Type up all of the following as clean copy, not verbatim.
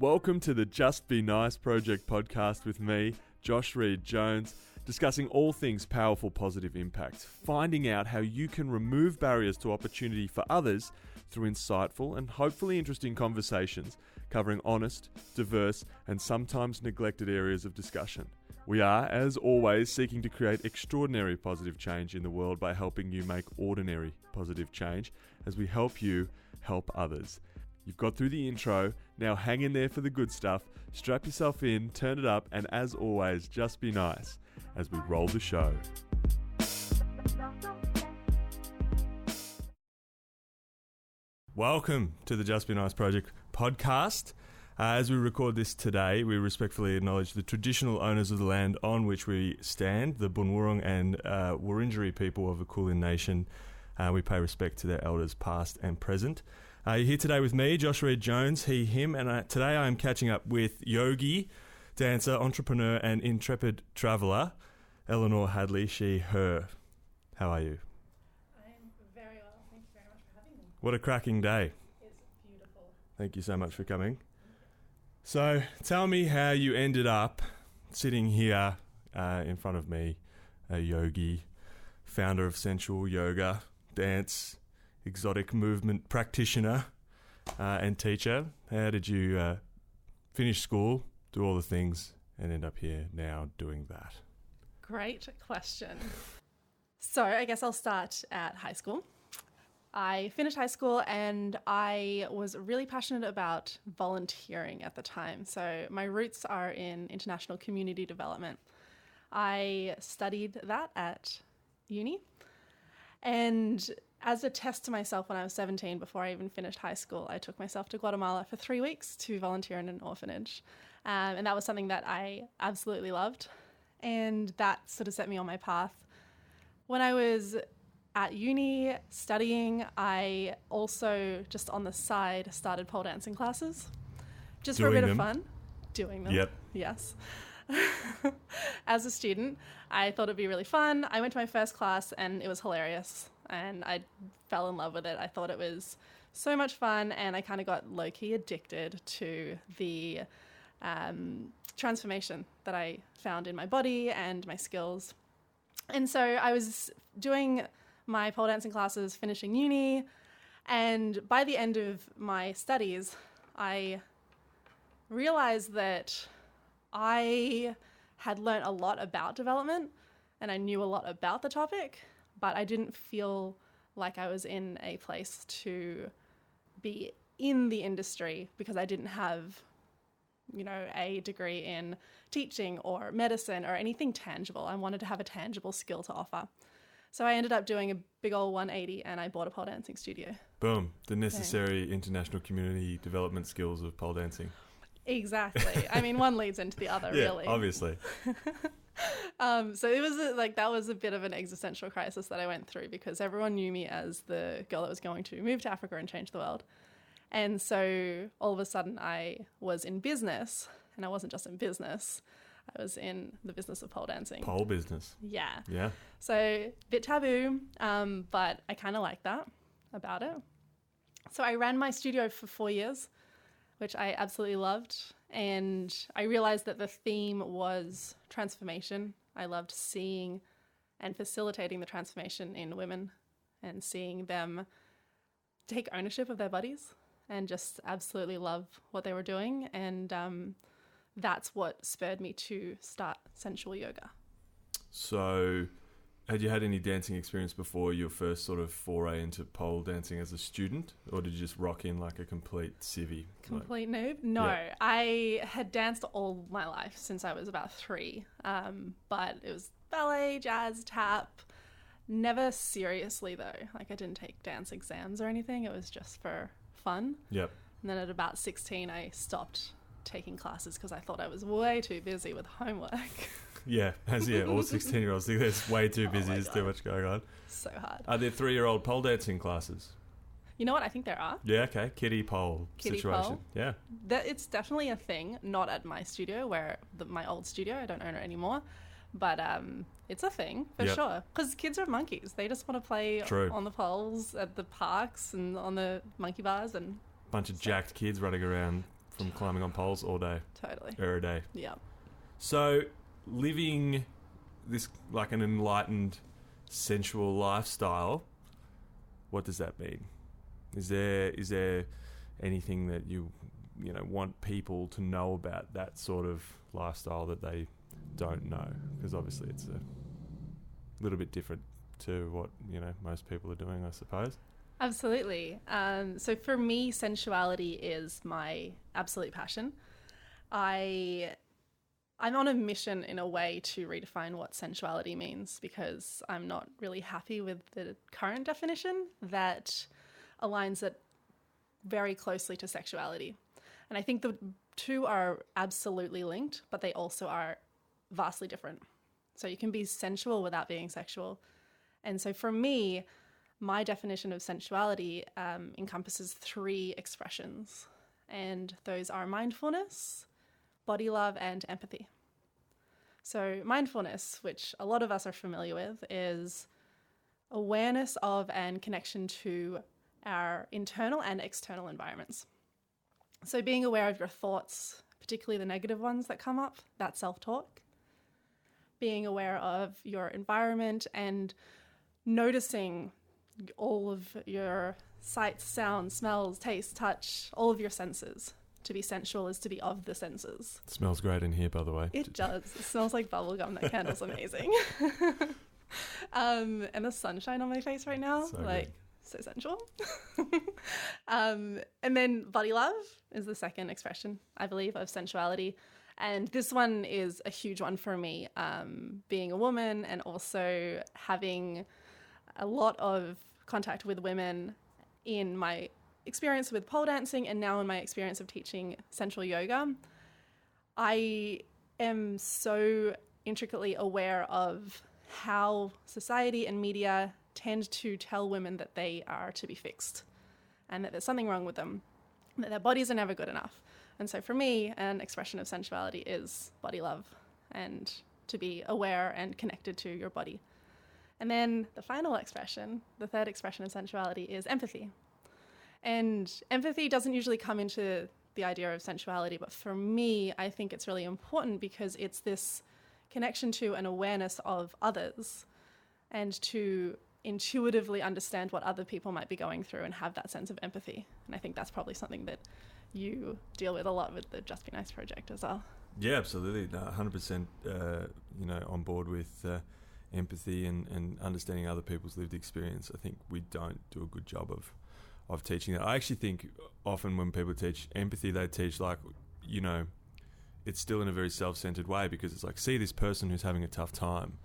Welcome to the Just Be Nice Project podcast with me, Josh Reed-Jones, discussing all things powerful positive impact, finding out how you can remove barriers to opportunity for others through insightful and hopefully interesting conversations covering honest, diverse, and sometimes neglected areas of discussion. We are, as always, seeking to create extraordinary positive change in the world by helping you make ordinary positive change as we help you help others. You've got through the intro, now hang in there for the good stuff, strap yourself in, turn it up, and as always, just be nice as we roll the show. Welcome to the Just Be Nice Project podcast. As we record this today, we respectfully acknowledge the traditional owners of the land on which we stand, the Bunwurrung and Wurundjeri people of the Kulin Nation. We pay respect to their elders past and present. You're here today with me, Josh Reed-Jones, he, him, and today I am catching up with yogi, dancer, entrepreneur, and intrepid traveller, Eleanor Hadley, she, her. How are you? I'm very well. Thank you very much for having me. What a cracking day. It's beautiful. Thank you so much for coming. So, tell me how you ended up sitting here in front of me, a yogi, founder of Sensual Yoga, dance, exotic movement practitioner and teacher. How did you finish school, do all the things, and end up here now doing that? Great question. So I guess I'll start at high school. I finished high school and I was really passionate about volunteering at the time. So my roots are in international community development. I studied that at uni. And as a test to myself when I was 17, before I even finished high school, I took myself to Guatemala for 3 weeks to volunteer in an orphanage. And that was something that I absolutely loved. And that sort of set me on my path. When I was at uni studying, I also, just on the side, started pole dancing classes. Just for a bit of fun. Doing them. Yep. Yes. As a student, I thought it'd be really fun. I went to my first class and it was hilarious. And I fell in love with it. I thought it was so much fun, and I kind of got low-key addicted to the transformation that I found in my body and my skills. And so I was doing my pole dancing classes, finishing uni, and by the end of my studies, I realized that I had learned a lot about development and I knew a lot about the topic, but I didn't feel like I was in a place to be in the industry because I didn't have, a degree in teaching or medicine or anything tangible. I wanted to have a tangible skill to offer. So I ended up doing a big old 180 and I bought a pole dancing studio. Boom. The necessary international community development skills of pole dancing. Exactly. I mean, one leads into the other, really. Yeah, obviously. So it was that was a bit of an existential crisis that I went through because everyone knew me as the girl that was going to move to Africa and change the world. And so all of a sudden I was in business, and I wasn't just in business. I was in the business of pole dancing. Pole business. Yeah. Yeah. So a bit taboo, but I kind of like that about it. So I ran my studio for 4 years, which I absolutely loved. And I realized that the theme was transformation. I loved seeing and facilitating the transformation in women and seeing them take ownership of their bodies and just absolutely love what they were doing. And that's what spurred me to start sensual yoga. So had you had any dancing experience before your first sort of foray into pole dancing as a student, or did you just rock in like a complete civvy? Complete noob? No, yeah. I had danced all my life since I was about 3, but it was ballet, jazz, tap. Never seriously though. Like I didn't take dance exams or anything. It was just for fun. Yep. And then at about 16, I stopped taking classes because I thought I was way too busy with homework. Yeah, all 16-year-olds think there's way too busy, there's too much going on. So hard. Are there 3-year-old pole dancing classes? You know what? I think there are. Yeah, okay. Kiddie pole situation. Pole. Yeah. It's definitely a thing, not at my studio, my old studio. I don't own it anymore. But it's a thing, for sure. Because kids are monkeys. They just want to play on the poles at the parks and on the monkey bars. And bunch of jacked kids running around from climbing on poles all day, Totally. every day. Yeah. So living this like an enlightened, sensual lifestyle, what does that mean? Is there anything that you want people to know about that sort of lifestyle that they don't know? Because obviously it's a little bit different to what most people are doing, I suppose. Absolutely. So for me, sensuality is my absolute passion. I'm on a mission in a way to redefine what sensuality means, because I'm not really happy with the current definition that aligns it very closely to sexuality. And I think the two are absolutely linked, but they also are vastly different. So you can be sensual without being sexual. And so for me, my definition of sensuality encompasses 3 expressions, and those are mindfulness, body love, and empathy. So mindfulness, which a lot of us are familiar with, is awareness of and connection to our internal and external environments. So being aware of your thoughts, particularly the negative ones that come up, that's self-talk. Being aware of your environment and noticing all of your sights, sounds, smells, taste, touch, all of your senses. To be sensual is to be of the senses. It smells great in here, by the way. It does. It smells like bubblegum. That candle's amazing. And the sunshine on my face right now, so sensual. And then body love is the second expression, I believe, of sensuality. And this one is a huge one for me, being a woman and also having a lot of contact with women in my experience with pole dancing and now in my experience of teaching sensual yoga. I am so intricately aware of how society and media tend to tell women that they are to be fixed and that there's something wrong with them, that their bodies are never good enough. And so for me, an expression of sensuality is body love and to be aware and connected to your body. And then the final expression, the third expression of sensuality, is empathy. And empathy doesn't usually come into the idea of sensuality, but for me, I think it's really important because it's this connection to an awareness of others and to intuitively understand what other people might be going through and have that sense of empathy. And I think that's probably something that you deal with a lot with the Just Be Nice project as well. Yeah, absolutely. No, 100%, on board with empathy and understanding other people's lived experience. I think we don't do a good job of teaching that. I actually think often when people teach empathy, they teach it's still in a very self-centered way, because it's like, see this person who's having a tough time,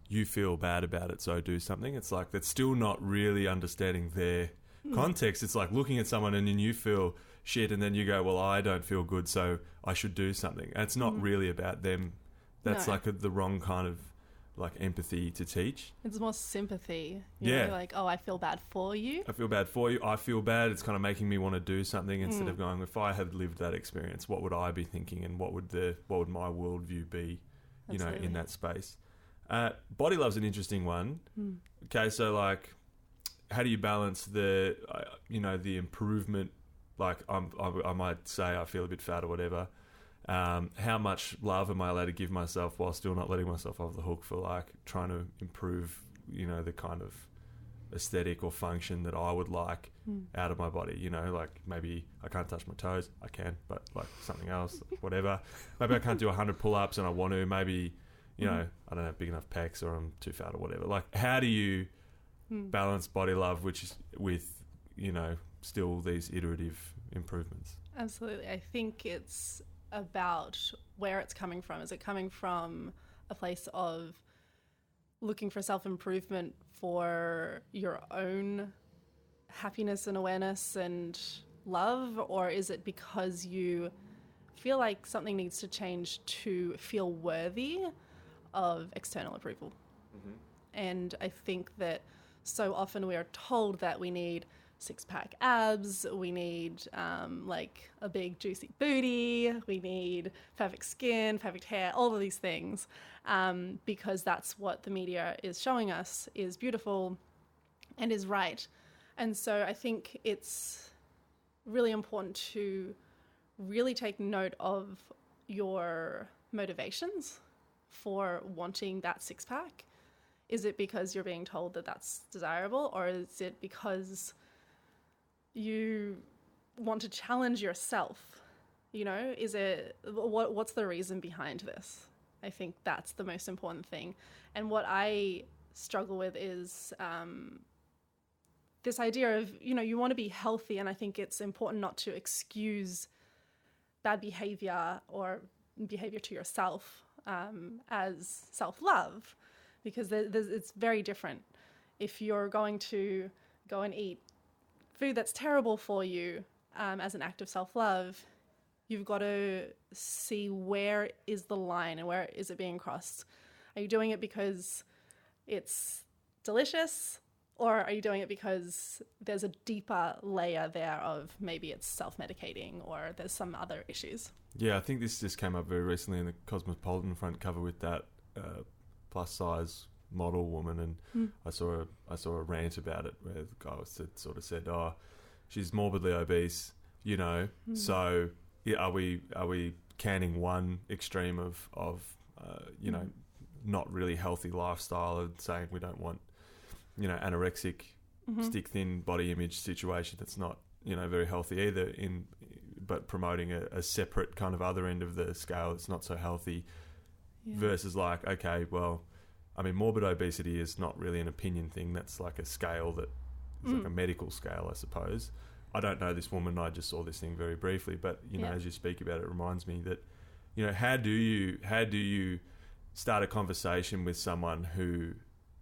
you feel bad about it, so do something. It's like, that's still not really understanding their context. It's like looking at someone and then you feel shit and then you go, well, I don't feel good, so I should do something. And it's not really about them. That's the wrong kind of empathy to teach. It's more sympathy. You know, like, oh, I feel bad for you. I feel bad for you. I feel bad. It's kind of making me want to do something instead of going, if I had lived that experience, what would I be thinking and what would my worldview be, in that space? Body love's an interesting one. Okay, so how do you balance the improvement? I might say I feel a bit fat or whatever. How much love am I allowed to give myself while still not letting myself off the hook for trying to improve, the kind of aesthetic or function that I would like out of my body? Maybe I can't touch my toes. I can, but something else, whatever. Maybe I can't do 100 pull-ups and I want to. Maybe, I don't have big enough pecs or I'm too fat or whatever. How do you balance body love, which is with, still these iterative improvements? Absolutely. I think it's about where it's coming from. Is it coming from a place of looking for self-improvement for your own happiness and awareness and love, or is it because you feel like something needs to change to feel worthy of external approval? And I think that so often we are told that we need six-pack abs, we need a big juicy booty, we need perfect skin, perfect hair, all of these things, because that's what the media is showing us is beautiful and is right. And so I think it's really important to really take note of your motivations for wanting that six-pack. Is it because you're being told that that's desirable, or is it because you want to challenge yourself? You know, what's the reason behind this? I think that's the most important thing. And what I struggle with is this idea of, you know, you want to be healthy, and I think it's important not to excuse bad behavior or behavior to yourself as self-love, because it's very different. If you're going to go and eat food that's terrible for you as an act of self-love, you've got to see where is the line and where is it being crossed. Are you doing it because it's delicious, or are you doing it because there's a deeper layer there of maybe it's self-medicating or there's some other issues? Yeah, I think this just came up very recently in the Cosmopolitan front cover with that plus size model woman, and I saw a rant about it where the guy sort of said, "Oh, she's morbidly obese, you know, so yeah, are we canning one extreme of you know, not really healthy lifestyle and saying we don't want, you know, anorexic, stick thin body image situation that's not, you know, very healthy either, but promoting a separate kind of other end of the scale that's not so healthy, versus like, okay, well, I mean, morbid obesity is not really an opinion thing. That's like a scale that is like a medical scale, I suppose. I don't know this woman. I just saw this thing very briefly, but you know, as you speak about it, it reminds me that, you know, how do you start a conversation with someone who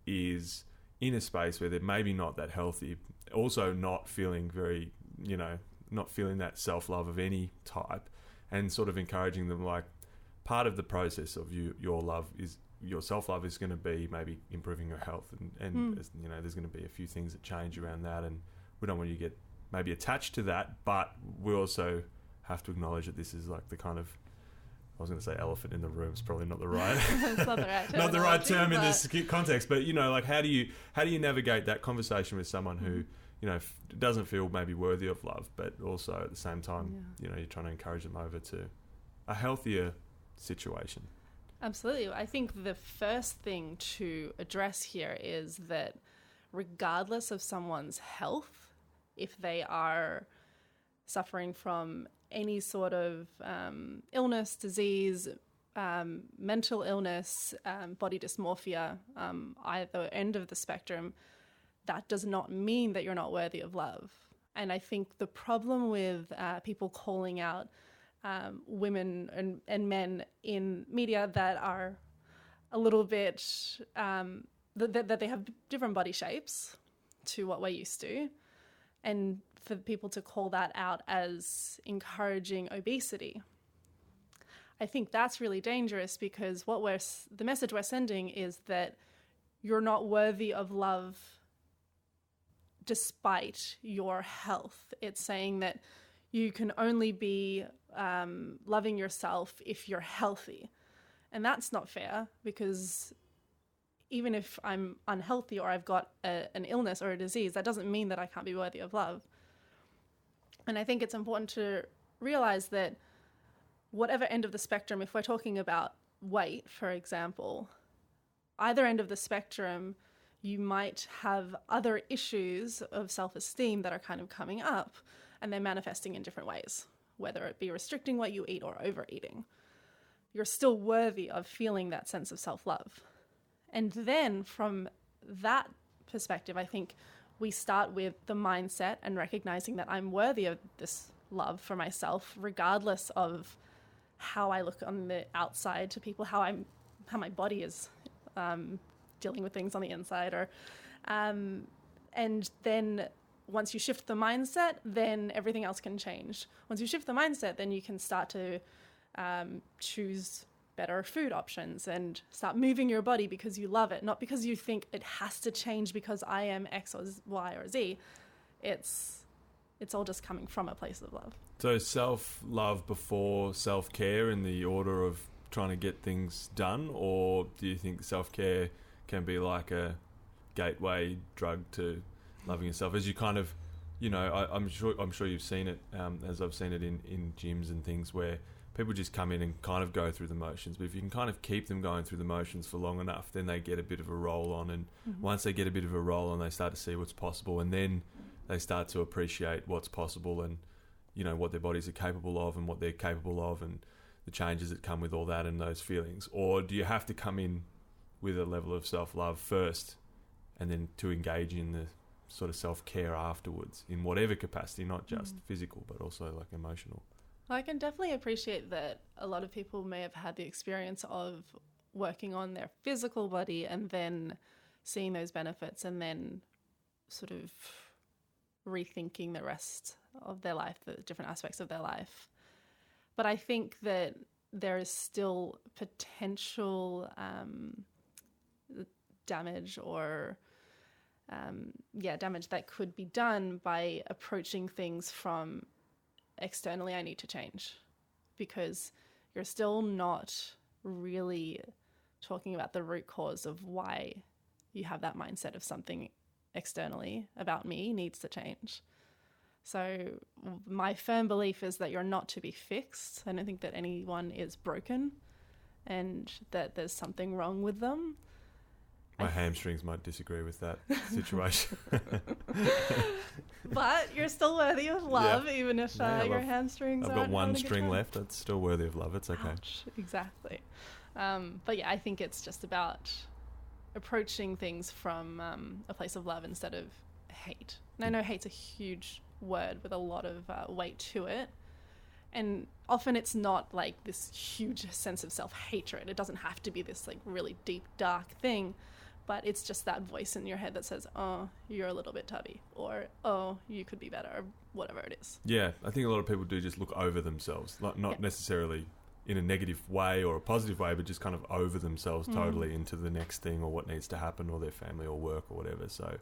is in a space where they're maybe not that healthy, also not feeling very, you know, not feeling that self-love of any type, and sort of encouraging them, like, part of the process of your self-love is going to be maybe improving your health, and you know, there's going to be a few things that change around that, and we don't want you to get maybe attached to that, but we also have to acknowledge that this is like the kind of, I was going to say elephant in the room. It's probably not the right, It's not the right term, not the right term in this context. But you know, like how do you navigate that conversation with someone who, you know, doesn't feel maybe worthy of love, but also at the same time, you know, you're trying to encourage them over to a healthier situation. Absolutely. I think the first thing to address here is that regardless of someone's health, if they are suffering from any sort of illness, disease, mental illness, body dysmorphia, either end of the spectrum, that does not mean that you're not worthy of love. And I think the problem with people calling out women and men in media that are a little bit, that they have different body shapes to what we're used to, and for people to call that out as encouraging obesity, I think that's really dangerous, because the message we're sending is that you're not worthy of love despite your health. It's saying that you can only be loving yourself if you're healthy. And that's not fair, because even if I'm unhealthy or I've got an illness or a disease, that doesn't mean that I can't be worthy of love. And I think it's important to realize that whatever end of the spectrum, if we're talking about weight, for example, either end of the spectrum, you might have other issues of self-esteem that are kind of coming up, and they're manifesting in different ways, whether it be restricting what you eat or overeating. You're still worthy of feeling that sense of self-love. And then from that perspective, I think we start with the mindset and recognizing that I'm worthy of this love for myself, regardless of how I look on the outside to people, how my body is dealing with things on the inside, or and then once you shift the mindset, then everything else can change. Once you shift the mindset, then you can start to choose better food options and start moving your body because you love it, not because you think it has to change because I am X or Y or Z. It's all just coming from a place of love. So self-love before self-care in the order of trying to get things done, or do you think self-care can be like a gateway drug to loving yourself, as you I'm sure you've seen it, as I've seen it in gyms and things where people just come in and kind of go through the motions. But if you can kind of keep them going through the motions for long enough, then they get a bit of a roll on. And once they get a bit of a roll on, they start to see what's possible. And then they start to appreciate what's possible and, what their bodies are capable of and what they're capable of and the changes that come with all that and those feelings. Or do you have to come in with a level of self-love first and then to engage in the sort of self-care afterwards in whatever capacity, not just physical, but also like emotional? I can definitely appreciate that a lot of people may have had the experience of working on their physical body and then seeing those benefits and then sort of rethinking the rest of their life, the different aspects of their life. But I think that there is still potential damage or damage that could be done by approaching things from externally. I need to change, because you're still not really talking about the root cause of why you have that mindset of something externally about me needs to change. So my firm belief is that you're not to be fixed. I don't think that anyone is broken and that there's something wrong with them. My hamstrings might disagree with that situation. But you're still worthy of love, even if your hamstrings I've got one string left. It's still worthy of love. It's okay. Ouch, exactly. But yeah, I think it's just about approaching things from a place of love instead of hate. And I know hate's a huge word with a lot of weight to it. And often it's not like this huge sense of self-hatred. It doesn't have to be this like really deep, dark thing. But it's just that voice in your head that says, oh, you're a little bit tubby, or, oh, you could be better, or whatever it is. Yeah, I think a lot of people do just look over themselves, not necessarily in a negative way or a positive way, but just kind of over themselves totally into the next thing or what needs to happen or their family or work or whatever. So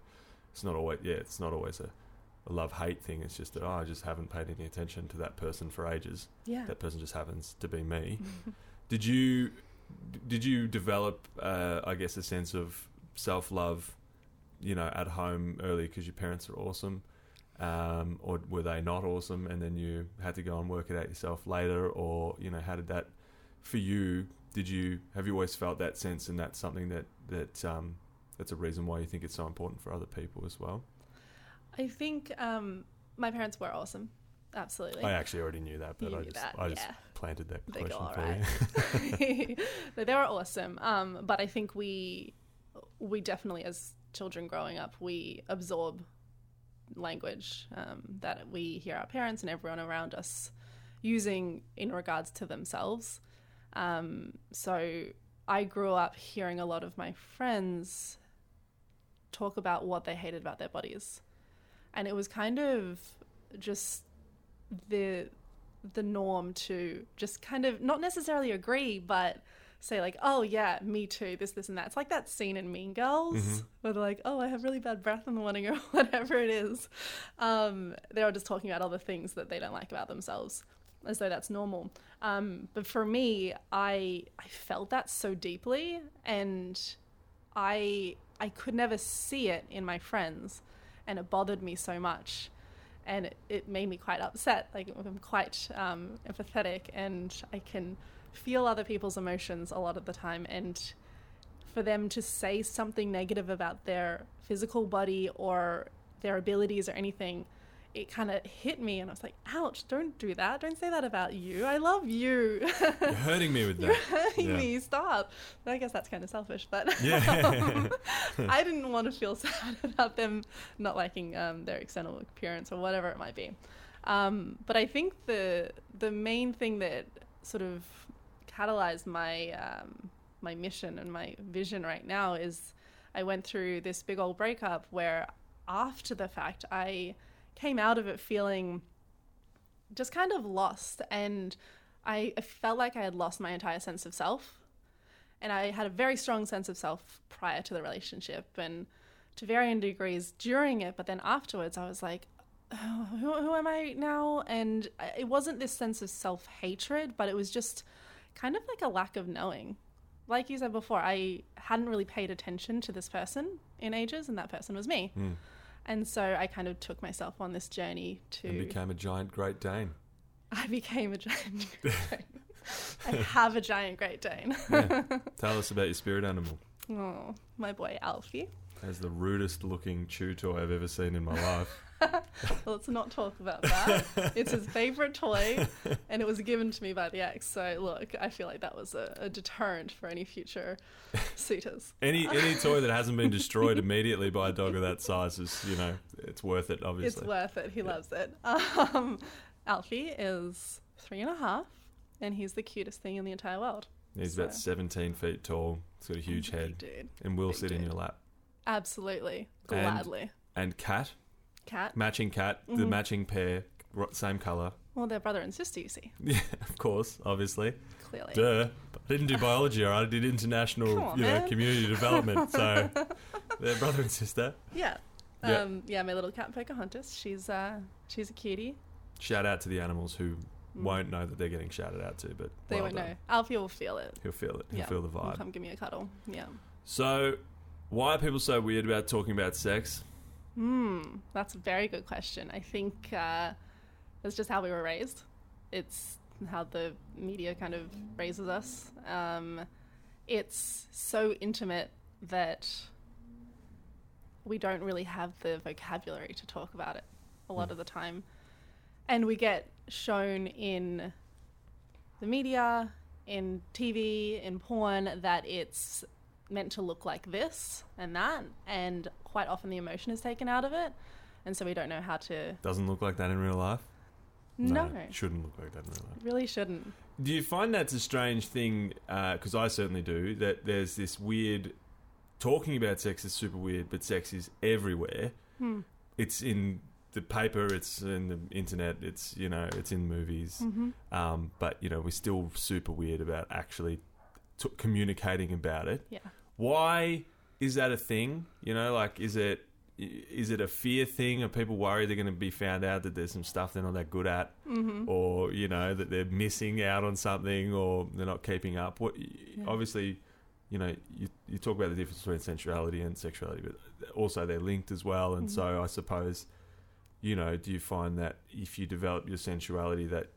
it's not always a love-hate thing. It's just that, I just haven't paid any attention to that person for ages. Yeah. That person just happens to be me. Did you develop, I guess, a sense of self-love, at home early because your parents are awesome, or were they not awesome and then you had to go and work it out yourself later, or how did that for you? Have you always felt that sense, and that's something that's a reason why you think it's so important for other people as well? I think my parents were awesome. Absolutely. I actually already knew that, but I just planted that question for you. They were awesome. But I think we definitely, as children growing up, we absorb language that we hear our parents and everyone around us using in regards to themselves. So I grew up hearing a lot of my friends talk about what they hated about their bodies. And it was kind of just the norm to just kind of not necessarily agree, but say like, oh yeah, me too, this and that. It's like that scene in Mean Girls where they're like, oh, I have really bad breath in the morning or whatever it is. They're all just talking about all the things that they don't like about themselves as though that's normal. But for me, I felt that so deeply, and I could never see it in my friends, and it bothered me so much. And it made me quite upset. Like, I'm quite empathetic, and I can feel other people's emotions a lot of the time. And for them to say something negative about their physical body or their abilities or anything, it kind of hit me, and I was like, ouch, don't do that. Don't say that about you. I love you. You're hurting me with that. You're hurting me. Stop. I guess that's kind of selfish, but I didn't want to feel sad about them not liking their external appearance or whatever it might be. But I think the main thing that sort of catalyzed my my mission and my vision right now is I went through this big old breakup where after the fact I came out of it feeling just kind of lost, and I felt like I had lost my entire sense of self. And I had a very strong sense of self prior to the relationship and to varying degrees during it, but then afterwards I was like, oh, who am I now? And it wasn't this sense of self-hatred, but it was just kind of like a lack of knowing. Like you said before, I hadn't really paid attention to this person in ages, and that person was me. And so I kind of took myself on this journey to... And became a giant Great Dane. I became a giant Great Dane. I have a giant Great Dane. Yeah. Tell us about your spirit animal. Oh, my boy Alfie. That's the rudest looking chew toy I've ever seen in my life. Well, let's not talk about that. It's his favourite toy, and it was given to me by the ex. So, look, I feel like that was a deterrent for any future suitors. Any toy that hasn't been destroyed immediately by a dog of that size is, it's worth it, obviously. It's worth it. He loves it. Alfie is 3.5, and he's the cutest thing in the entire world. He's about 17 feet tall. He's got a huge head. Dude. And will sit in your lap. Absolutely. Gladly. And cat. Cat. Matching cat. The matching pair. Same colour. Well, they're brother and sister, you see. Yeah, of course, obviously. Clearly. Duh. I didn't do biology, I did international community development. So they're brother and sister. Yeah. My little cat Pocahontas. She's a cutie. Shout out to the animals who won't know that they're getting shouted out to, but they won't know. Alfie will feel it. He'll feel it. He'll feel the vibe. He'll come give me a cuddle. Yeah. So, why are people so weird about talking about sex? That's a very good question. I think it's just how we were raised. It's how the media kind of raises us. It's so intimate that we don't really have the vocabulary to talk about it a lot of the time. And we get shown in the media, in TV, in porn, that it's meant to look like this and that, and quite often the emotion is taken out of it, and so we don't know how to... Doesn't look like that in real life? No. It shouldn't look like that in real life. It really shouldn't. Do you find that's a strange thing, because I certainly do, that there's this weird... Talking about sex is super weird, but sex is everywhere. It's in the paper, it's in the internet, it's, it's in movies. But, we're still super weird about actually communicating about it. Yeah. Why is that a thing? Is it a fear thing? Are people worried they're going to be found out that there's some stuff they're not that good at? Or, that they're missing out on something, or they're not keeping up? Obviously, you talk about the difference between sensuality and sexuality, but also they're linked as well. And so I suppose, do you find that if you develop your sensuality that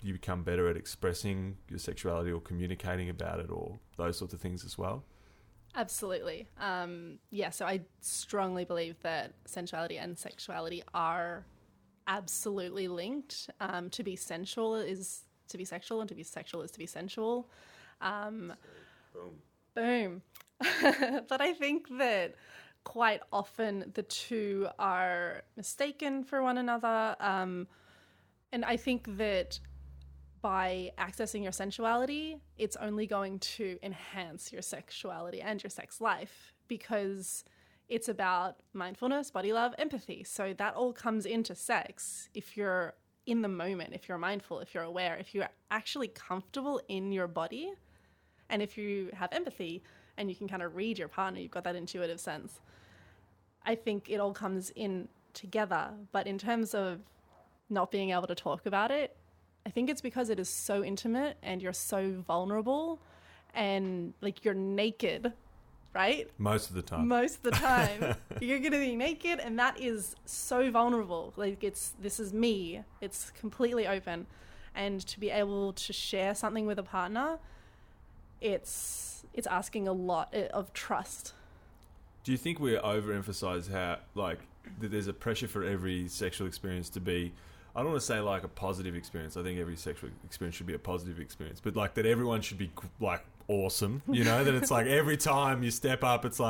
you become better at expressing your sexuality or communicating about it, or those sorts of things as well? Absolutely. So I strongly believe that sensuality and sexuality are absolutely linked. To be sensual is to be sexual, and to be sexual is to be sensual. Boom. But I think that quite often the two are mistaken for one another. And I think that by accessing your sensuality, it's only going to enhance your sexuality and your sex life, because it's about mindfulness, body love, empathy. So that all comes into sex if you're in the moment, if you're mindful, if you're aware, if you're actually comfortable in your body, and if you have empathy and you can kind of read your partner, you've got that intuitive sense. I think it all comes in together. But in terms of not being able to talk about it, I think it's because it is so intimate and you're so vulnerable, and you're naked, right? Most of the time. You're going to be naked, and that is so vulnerable. This is me. It's completely open. And to be able to share something with a partner, it's asking a lot of trust. Do you think we overemphasize how, that there's a pressure for every sexual experience to be, I don't want to say a positive experience. I think every sexual experience should be a positive experience, but that everyone should be awesome, that it's every time you step up, it's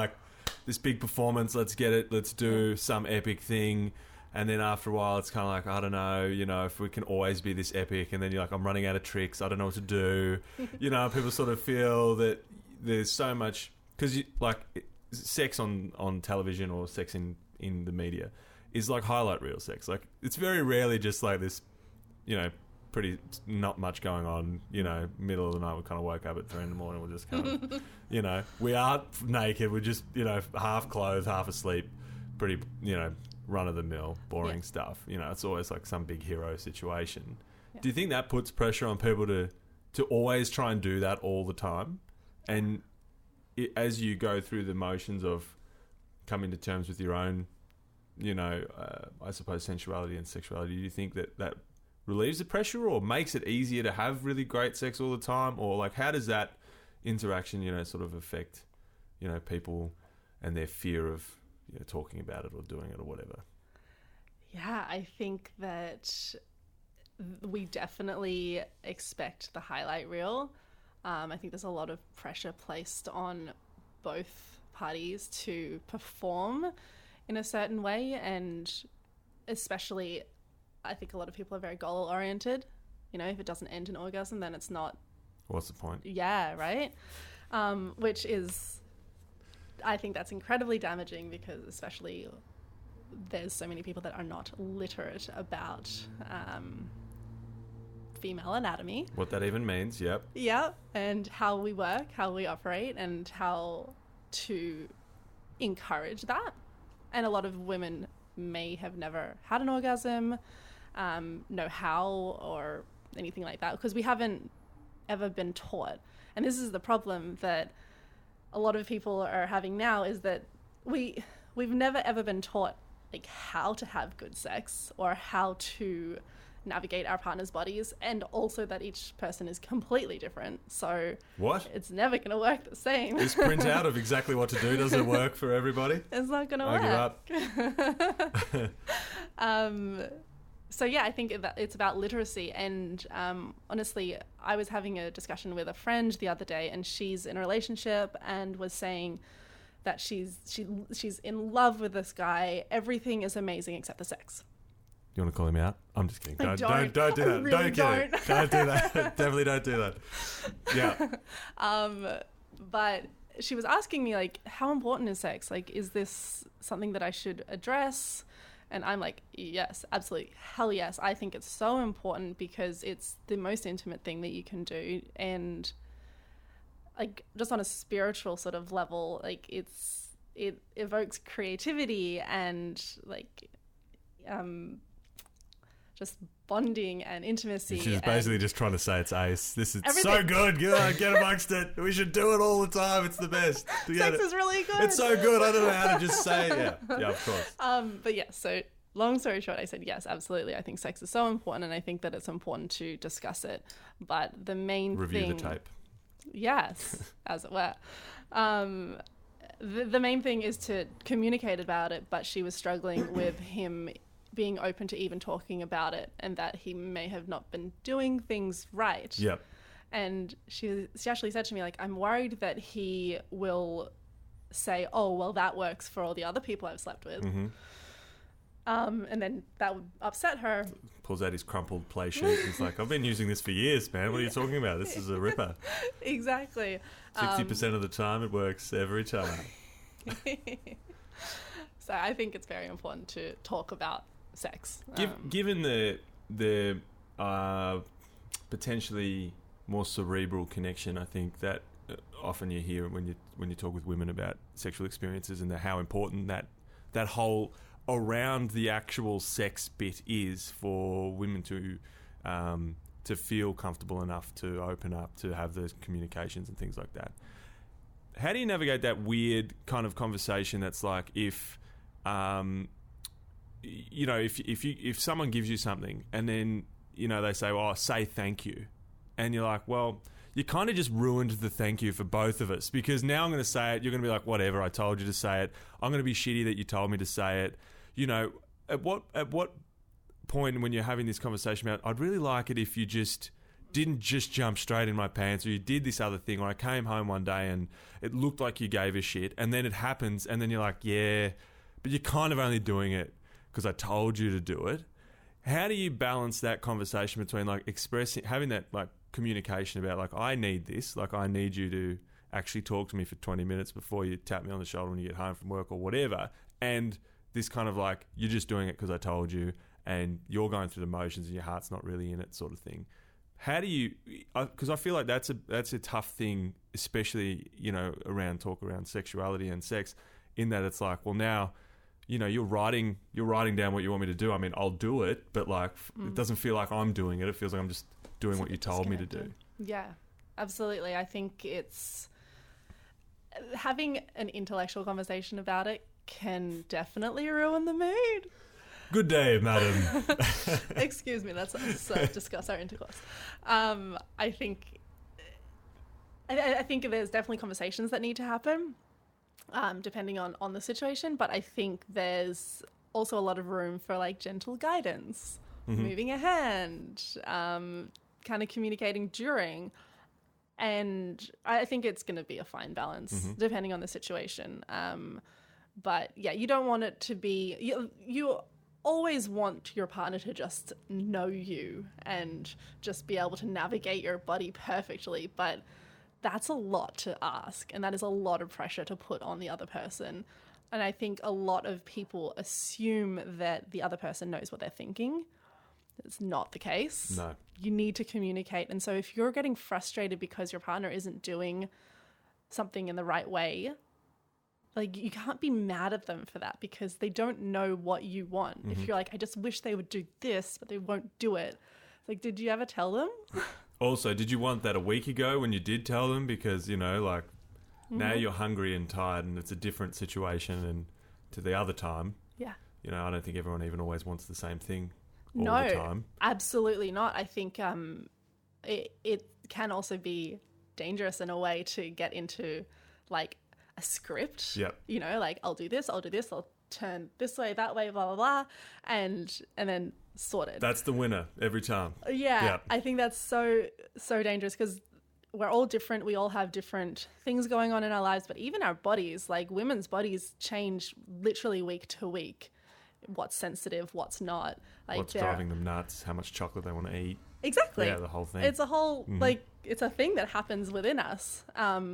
this big performance, let's get it, let's do some epic thing. And then after a while, it's kind of I don't know, if we can always be this epic, and then you're I'm running out of tricks, I don't know what to do. People sort of feel that there's so much, because sex on television or sex in the media is highlight reel sex. It's very rarely just this, pretty not much going on, middle of the night, we kind of woke up at 3 a.m, we're just kind of, we aren't naked, we're just, half clothed, half asleep, pretty, run-of-the-mill, boring stuff. It's always some big hero situation. Yeah. Do you think that puts pressure on people to always try and do that all the time? And as you go through the motions of coming to terms with your own I suppose sensuality and sexuality, do you think that relieves the pressure or makes it easier to have really great sex all the time? Or like, how does that interaction, sort of affect, people and their fear of, talking about it or doing it or whatever? Yeah, I think that we definitely expect the highlight reel. I think there's a lot of pressure placed on both parties to perform in a certain way, and especially I think a lot of people are very goal oriented. If it doesn't end in orgasm, then it's not. What's the point? Yeah, right. Which is, I think that's incredibly damaging, because especially there's so many people that are not literate about female anatomy. What that even means, yep. Yeah, and how we work, how we operate, and how to encourage that. And a lot of women may have never had an orgasm, know how or anything like that, because we haven't ever been taught. And this is the problem that a lot of people are having now, is that we've never ever been taught like how to have good sex or how to navigate our partner's bodies, and also that each person is completely different. So what? It's never going to work the same. This printout of exactly what to do doesn't work for everybody. It's not going to work. I give up. So yeah, I think it's about literacy. And honestly, I was having a discussion with a friend the other day, and she's in a relationship and was saying that she's in love with this guy. Everything is amazing except the sex. You want to call him out? I'm just kidding. Don't do that. I really don't do that. Definitely don't do that. Yeah. But she was asking me, like, how important is sex? Like, is this something that I should address? And I'm like, yes, absolutely. Hell yes. I think it's so important, because it's the most intimate thing that you can do. And like, just on a spiritual sort of level, like it evokes creativity and like, just bonding and intimacy. She's basically just trying to say it's ace. This is everything. So good. Get amongst it. We should do it all the time. It's the best. Sex is really good. It's so good. I don't know how to just say it. Yeah, of course. But yeah, so long story short, I said, yes, absolutely. I think sex is so important, and I think that it's important to discuss it. But the main Review thing... the tape. Yes, as it were. The main thing is to communicate about it, but she was struggling with him being open to even talking about it, and that he may have not been doing things right. Yep. And she actually said to me, like, I'm worried that he will say, oh, well, that works for all the other people I've slept with. Mm-hmm. And then that would upset her. Pulls out his crumpled play sheet. He's like, I've been using this for years, man. What are you talking about? This is a ripper. Exactly. 60% of the time, it works every time. So I think it's very important to talk about sex. Given the potentially more cerebral connection, I think that often you hear when you talk with women about sexual experiences, and how important that whole around the actual sex bit is for women to feel comfortable enough to open up, to have those communications and things like that. How do you navigate that weird kind of conversation that's like, if someone gives you something and then they say, oh, say thank you, and you're like, well, you kind of just ruined the thank you for both of us, because now I'm going to say it, you're going to be like, whatever, I told you to say it, I'm going to be shitty that you told me to say it. At what point when you're having this conversation about, I'd really like it if you just didn't just jump straight in my pants, or you did this other thing, or I came home one day and it looked like you gave a shit, and then it happens, and then you're like, yeah, but you're kind of only doing it because I told you to do it. How do you balance that conversation between like having that like communication about like, I need this, like I need you to actually talk to me for 20 minutes before you tap me on the shoulder when you get home from work or whatever, and this kind of like, you're just doing it because I told you, and you're going through the motions and your heart's not really in it, sort of thing. How do you, because I feel like that's a tough thing, especially, around sexuality and sex, in that it's like, well, now, you're writing down what you want me to do. I mean, I'll do it, but like, it doesn't feel like I'm doing it. It feels like I'm just doing what you told me to do. Yeah, absolutely. I think it's having an intellectual conversation about it can definitely ruin the mood. Good day, madam. Excuse me, let's discuss our intercourse. I think there's definitely conversations that need to happen, depending on the situation. But I think there's also a lot of room for like gentle guidance, moving a hand, kind of communicating during. And I think it's going to be a fine balance depending on the situation. But yeah, you don't want it to be, you always want your partner to just know you and just be able to navigate your body perfectly. But that's a lot to ask, and that is a lot of pressure to put on the other person. And I think a lot of people assume that the other person knows what they're thinking. It's not the case. No. You need to communicate. And so if you're getting frustrated because your partner isn't doing something in the right way, like you can't be mad at them for that because they don't know what you want. If you're like, I just wish they would do this, but they won't do it. It's like, did you ever tell them? Also, did you want that a week ago when you did tell them? Because, you know, like now you're hungry and tired and it's a different situation, and to the other time, you know, I don't think everyone even always wants the same thing all the time. Absolutely not. I think it can also be dangerous in a way to get into like a script. Yep. You know, like I'll do this, I'll turn this way, that way, blah, blah, blah, and then sorted. That's the winner every time. Yeah. Yep. I think that's so dangerous because we're all different. We all have different things going on in our lives, but even our bodies, like women's bodies change literally week to week. What's sensitive, what's not. Like what's driving them nuts, how much chocolate they want to eat. Exactly. Yeah, the whole thing. It's a whole, like, it's a thing that happens within us.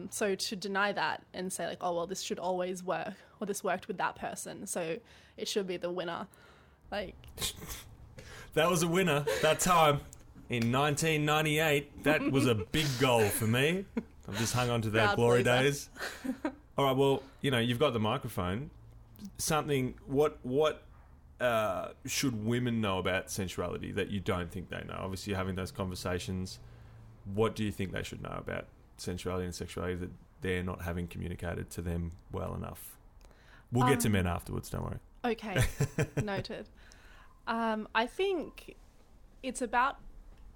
So to deny that and say like, oh, well, this should always work, or this worked with that person, so it should be the winner. Like... That was a winner that time in 1998. That was a big goal for me. I've just hung on to that glory days. All right, well, you know, you've got the microphone. Something, what should women know about sensuality that you don't think they know? Obviously, you're having those conversations. What do you think they should know about sensuality and sexuality that they're not having communicated to them well enough? We'll get to men afterwards, don't worry. Okay, noted. I think it's about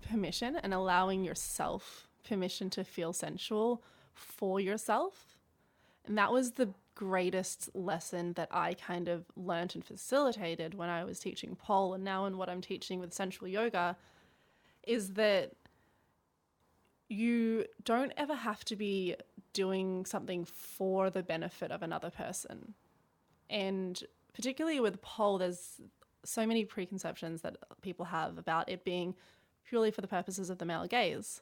permission and allowing yourself permission to feel sensual for yourself. And that was the greatest lesson that I kind of learned and facilitated when I was teaching pole, and now in what I'm teaching with sensual yoga, is that you don't ever have to be doing something for the benefit of another person. And particularly with pole, there's so many preconceptions that people have about it being purely for the purposes of the male gaze,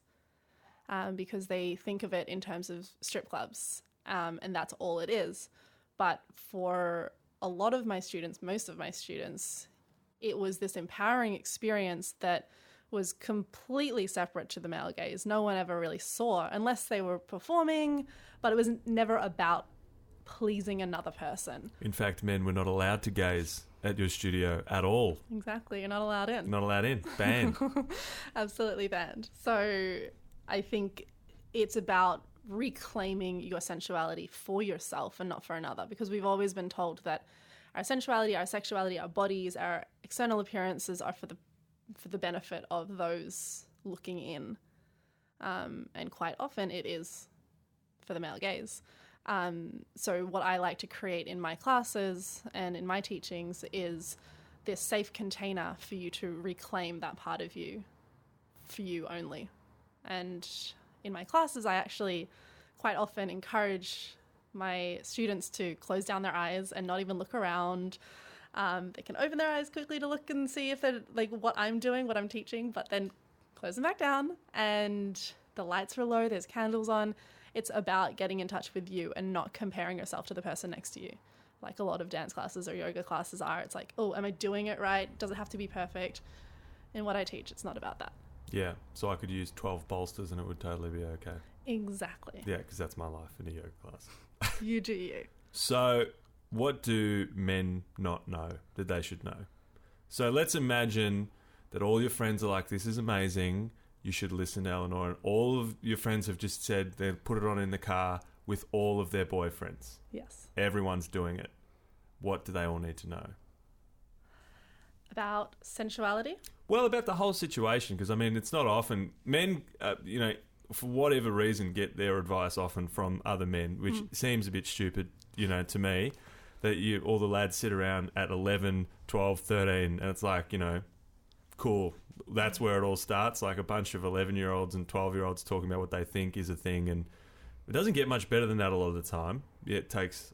because they think of it in terms of strip clubs. And that's all it is. But for a lot of my students, most of my students, it was this empowering experience that was completely separate to the male gaze. No one ever really saw, unless they were performing, but it was never about pleasing another person. In fact, men were not allowed to gaze at your studio at all. Exactly. You're not allowed in. Not allowed in. Banned. Absolutely banned. So I think it's about reclaiming your sensuality for yourself and not for another, because we've always been told that our sensuality, our sexuality, our bodies, our external appearances are for the benefit of those looking in, and quite often it is for the male gaze. So what I like to create in my classes and in my teachings is this safe container for you to reclaim that part of you for you only. And in my classes, I actually quite often encourage my students to close down their eyes and not even look around. They can open their eyes quickly to look and see if they're like what I'm doing, what I'm teaching, but then close them back down, and the lights are low, there's candles on. It's about getting in touch with you and not comparing yourself to the person next to you. Like a lot of dance classes or yoga classes are. It's like, oh, am I doing it right? Does it have to be perfect? In what I teach, it's not about that. Yeah, so I could use 12 bolsters and it would totally be okay. Exactly. Yeah, because that's my life in a yoga class. You do you. So what do men not know that they should know? So let's imagine that all your friends are like, this is amazing, you should listen to Eleanor, and all of your friends have just said they'll put it on in the car with all of their boyfriends. Yes. Everyone's doing it. what do they all need to know? About sensuality? Well, about the whole situation, because, I mean, it's not often men, for whatever reason, get their advice often from other men, which seems a bit stupid, to me, that all the lads sit around at 11, 12, 13, and it's like, cool. That's where it all starts, like a bunch of 11-year-olds and 12-year-olds talking about what they think is a thing, and it doesn't get much better than that a lot of the time. It takes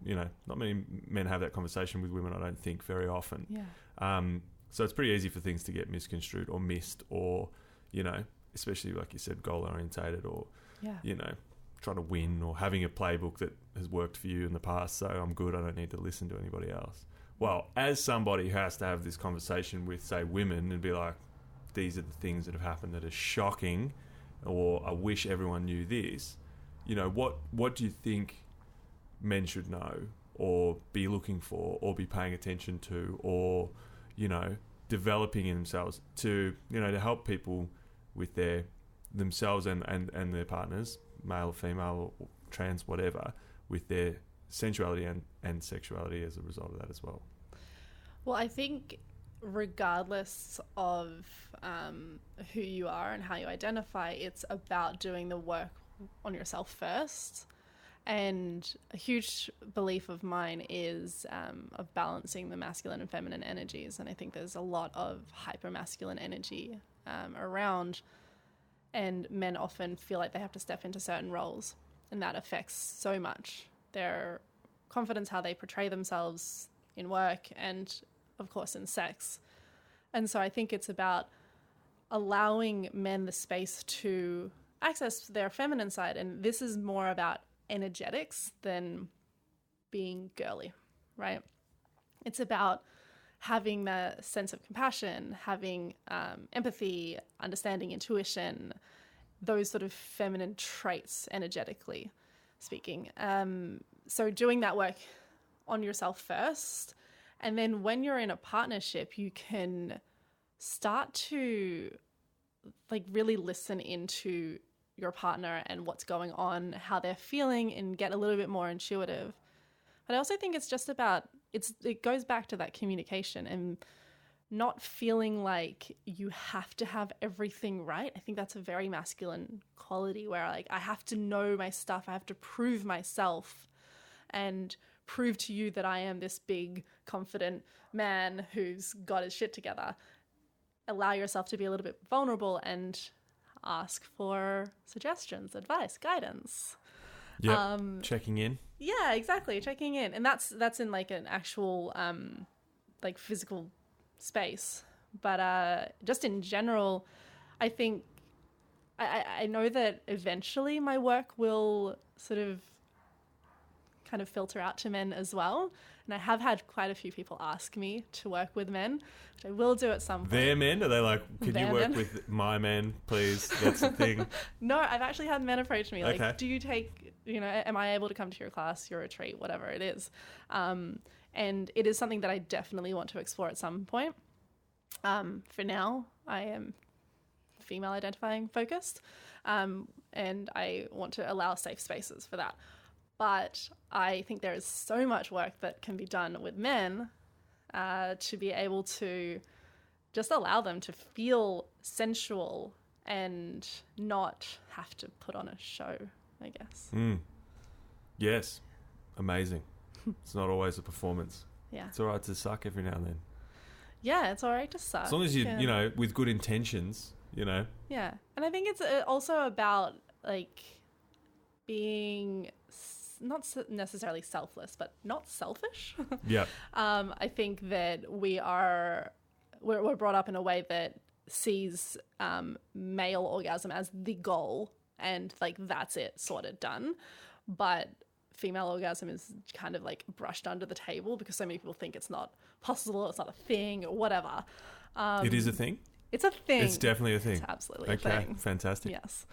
not many men have that conversation with women, I don't think, very often. Yeah. So it's pretty easy for things to get misconstrued or missed, or, especially like you said, goal orientated, or, trying to win, or having a playbook that has worked for you in the past. So I'm good. I don't need to listen to anybody else. Well, as somebody who has to have this conversation with, say, women and be like, these are the things that have happened that are shocking, or I wish everyone knew this, what do you think men should know, or be looking for, or be paying attention to, or, developing in themselves to, to help people with themselves and their partners, male or female or trans, whatever, with their sensuality and sexuality as a result of that as well? Well, I think regardless of who you are and how you identify, it's about doing the work on yourself first. And a huge belief of mine is of balancing the masculine and feminine energies. And I think there's a lot of hyper-masculine energy around, and men often feel like they have to step into certain roles, and that affects so much their confidence, how they portray themselves in work, and of course in sex. And so I think it's about allowing men the space to access their feminine side, and this is more about energetics than being girly, right? It's about having the sense of compassion, having empathy, understanding, intuition, those sort of feminine traits, energetically speaking. So doing that work on yourself first, and then when you're in a partnership, you can start to really listen into your partner and what's going on, how they're feeling, and get a little bit more intuitive. But I also think it's just about, it goes back to that communication and not feeling like you have to have everything right. I think that's a very masculine quality where I have to know my stuff. I have to prove myself and prove to you that I am this big, confident man who's got his shit together. Allow yourself to be a little bit vulnerable and ask for suggestions, advice, guidance. Yeah, checking in. Yeah, exactly, checking in. And that's in an actual physical space. But just in general, I think I know that eventually my work will sort of kind of filter out to men as well. And I have had quite a few people ask me to work with men, which I will do at some point. Their men? Are they like, could you work with my men, please? That's the thing. No, I've actually had men approach me. Okay. Do you take, am I able to come to your class, your retreat, whatever it is? And it is something that I definitely want to explore at some point. For now, I am female identifying focused, and I want to allow safe spaces for that. But I think there is so much work that can be done with men to be able to just allow them to feel sensual and not have to put on a show, I guess. Yes. Amazing. It's not always a performance. Yeah. It's all right to suck every now and then. Yeah, it's all right to suck. As long as you, with good intentions, Yeah. And I think it's also about being not necessarily selfless, but not selfish. Yeah. I think that we're brought up in a way that sees male orgasm as the goal, and that's it, sorted, done. But female orgasm is kind of brushed under the table because so many people think it's not possible, it's not a thing, or whatever. It is a thing? It's a thing. It's definitely a thing. It's absolutely a thing. Okay, fantastic. Yes.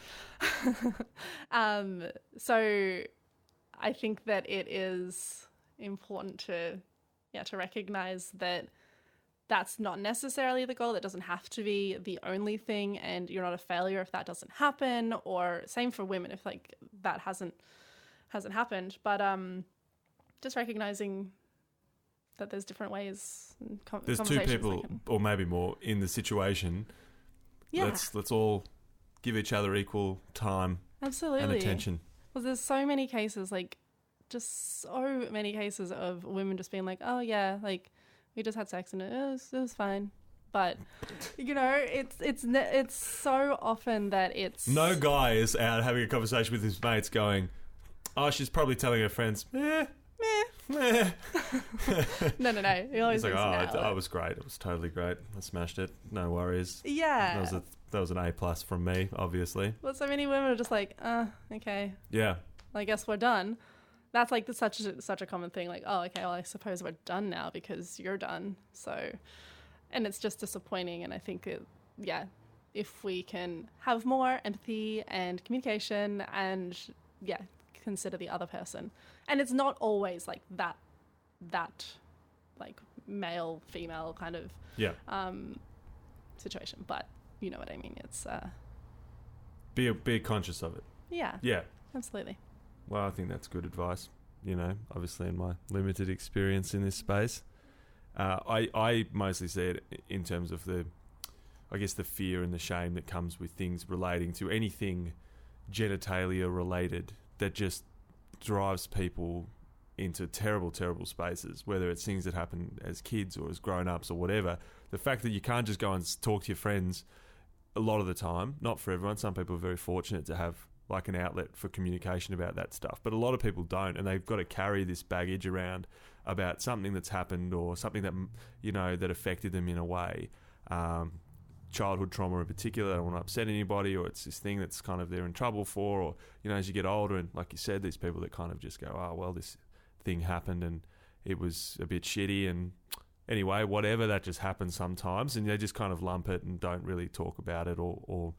So I think that it is important to recognize that that's not necessarily the goal. That doesn't have to be the only thing, and you're not a failure if that doesn't happen, or same for women if that hasn't happened. But just recognizing that there's different ways. And there's two people, or maybe more, in the situation. Yeah. Let's all give each other equal time Absolutely. and attention. Well, there's so many cases, like, just so many cases of women just being like, oh, yeah, like, we just had sex and it was fine. But, you know, it's so often that it's... No guy is out having a conversation with his mates going, oh, she's probably telling her friends, meh. No. He always He's like, thinks, I was great. It was totally great. I smashed it. No worries. Yeah. That was an A+ from me, obviously. Well, so many women are just like, okay. Yeah. Well, I guess we're done. That's like such a common thing. Like, oh, okay, well, I suppose we're done now because you're done. So, and it's just disappointing. And I think, if we can have more empathy and communication and, consider the other person. And it's not always like that like male, female kind of situation. But you know what I mean. It's... Be conscious of it. Yeah. Yeah. Absolutely. Well, I think that's good advice, you know, obviously in my limited experience in this space. I mostly see it in terms of the fear and the shame that comes with things relating to anything genitalia related that just drives people into terrible, terrible spaces, whether it's things that happen as kids or as grown-ups or whatever. The fact that you can't just go and talk to your friends a lot of the time, not for everyone. Some people are very fortunate to have like an outlet for communication about that stuff, but a lot of people don't, and they've got to carry this baggage around about something that's happened or something that, you know, that affected them in a way. Childhood trauma in particular, they don't want to upset anybody, or it's this thing that's kind of they're in trouble for, or, you know, as you get older, and like you said, these people that kind of just go, oh, well, this thing happened and it was a bit shitty, and anyway, whatever, that just happens sometimes, and they just kind of lump it and don't really talk about it or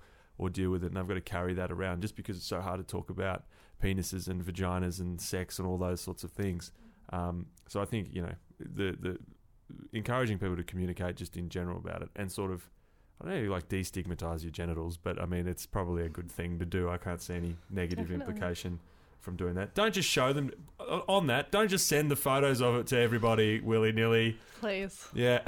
deal with it, and I've got to carry that around just because it's so hard to talk about penises and vaginas and sex and all those sorts of things. So I think, you know, the encouraging people to communicate just in general about it, and sort of, I don't know, like destigmatize your genitals, but I mean, it's probably a good thing to do. I can't see any negative implication from doing that. Don't just show them on that. Don't just send the photos of it to everybody willy-nilly. Please. Yeah.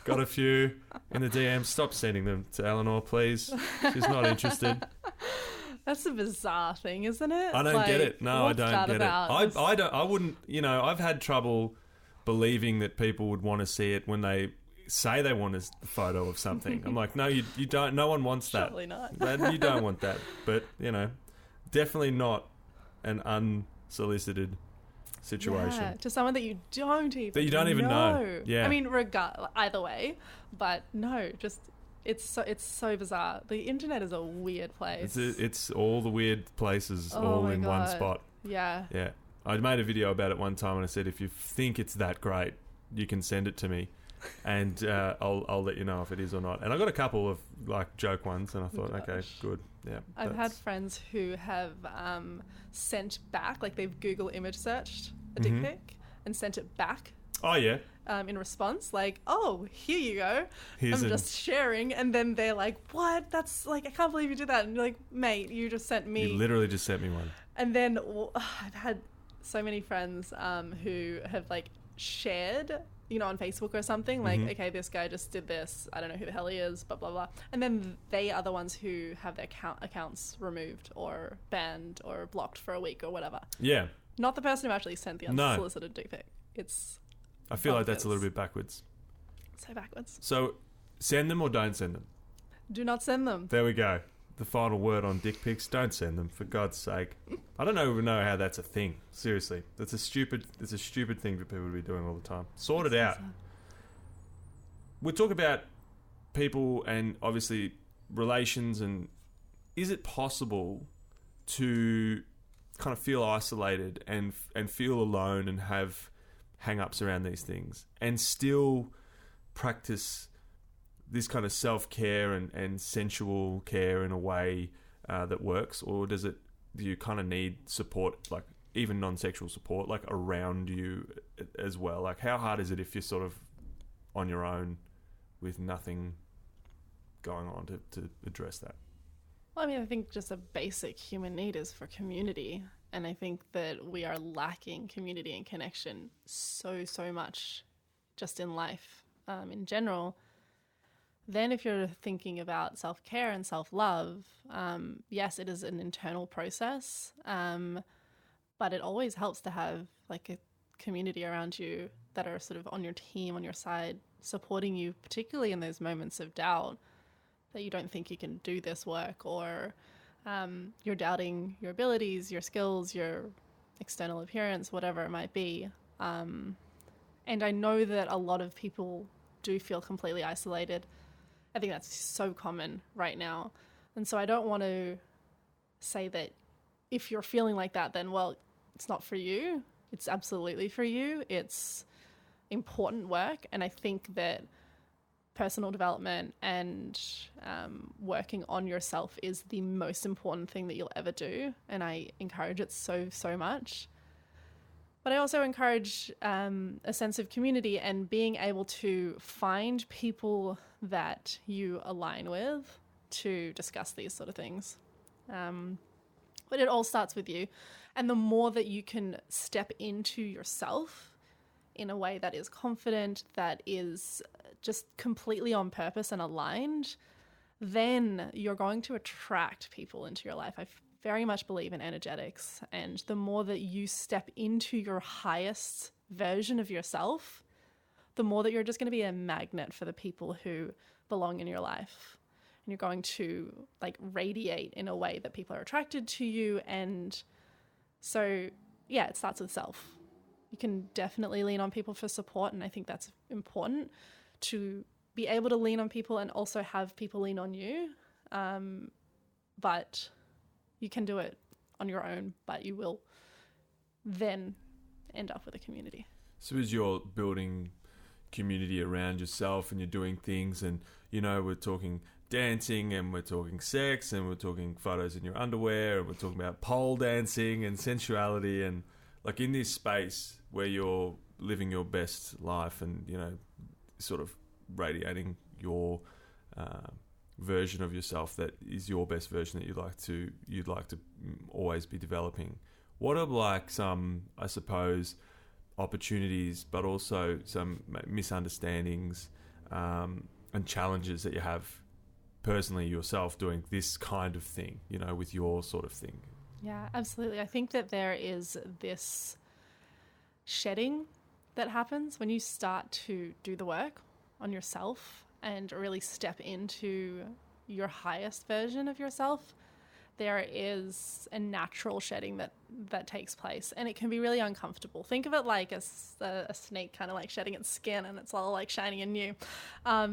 Got a few in the DM. Stop sending them to Eleanor, please. She's not interested. That's a bizarre thing, isn't it? I don't get it. No, I don't get it. I wouldn't, you know, I've had trouble believing that people would want to see it when they say they want a photo of something. I'm like, no, you don't. No one wants that. Surely not. You don't want that. But, you know, definitely not an unsolicited situation. Yeah, to someone that you don't even know. Yeah. I mean, either way, but no, just it's so bizarre. The internet is a weird place. It's all the weird places all in one spot. Yeah. Yeah. I made a video about it one time and I said, if you think it's that great, you can send it to me, and I'll let you know if it is or not. And I got a couple of like joke ones, and I thought, okay, good. Yeah. I've had friends who have sent back, like they've Google image searched a dick pic and sent it back. Oh yeah. In response, like, oh, here you go. I'm just sharing, and then they're like, what? That's like, I can't believe you did that. And you're like, mate, you just sent me. You literally just sent me one. And then I've had so many friends who have like shared, you know, on Facebook or something, like, okay, this guy just did this, I don't know who the hell he is, blah, blah, blah. And then they are the ones who have their accounts removed or banned or blocked for a week or whatever. Yeah. Not the person who actually sent the unsolicited dick pic. I feel like that's a little bit backwards. So backwards. So, send them or don't send them? Do not send them. There we go. The final word on dick pics. Don't send them, for God's sake. I don't even know how that's a thing. Seriously. It's a stupid thing for people to be doing all the time. Sort it out. We talk about people and obviously relations, and is it possible to kind of feel isolated and feel alone and have hang-ups around these things and still practice this kind of self-care and sensual care in a way that works? Or do you kind of need support, like even non-sexual support, like around you as well? Like, how hard is it if you're sort of on your own with nothing going on to address that? Well, I mean, I think just a basic human need is for community. And I think that we are lacking community and connection so much just in life in general. Then if you're thinking about self-care and self-love, yes, it is an internal process, but it always helps to have like a community around you that are sort of on your team, on your side, supporting you, particularly in those moments of doubt that you don't think you can do this work, or you're doubting your abilities, your skills, your external appearance, whatever it might be. And I know that a lot of people do feel completely isolated. I think that's so common right now. And so I don't want to say that if you're feeling like that, then, well, it's not for you. It's absolutely for you. It's important work. And I think that personal development and working on yourself is the most important thing that you'll ever do. And I encourage it so much. But I also encourage a sense of community and being able to find people that you align with to discuss these sort of things. But it all starts with you. And the more that you can step into yourself in a way that is confident, that is just completely on purpose and aligned, then you're going to attract people into your life. I very much believe in energetics, and the more that you step into your highest version of yourself, the more that you're just going to be a magnet for the people who belong in your life. And you're going to like radiate in a way that people are attracted to you. And so, yeah, it starts with self. You can definitely lean on people for support, and I think that's important, to be able to lean on people and also have people lean on you. But you can do it on your own, but you will then end up with a community. So as you're building community around yourself and you're doing things, and, you know, we're talking dancing and we're talking sex and we're talking photos in your underwear and we're talking about pole dancing and sensuality, and like in this space where you're living your best life and, you know, sort of radiating your version of yourself that is your best version that you'd like to always be developing. What are like some, I suppose, opportunities, but also some misunderstandings and challenges that you have personally yourself doing this kind of thing, you know, with your sort of thing? Yeah, absolutely. I think that there is this shedding that happens when you start to do the work on yourself and really step into your highest version of yourself. There is a natural shedding that takes place, and it can be really uncomfortable. Think of it like a snake kind of like shedding its skin, and it's all like shiny and new.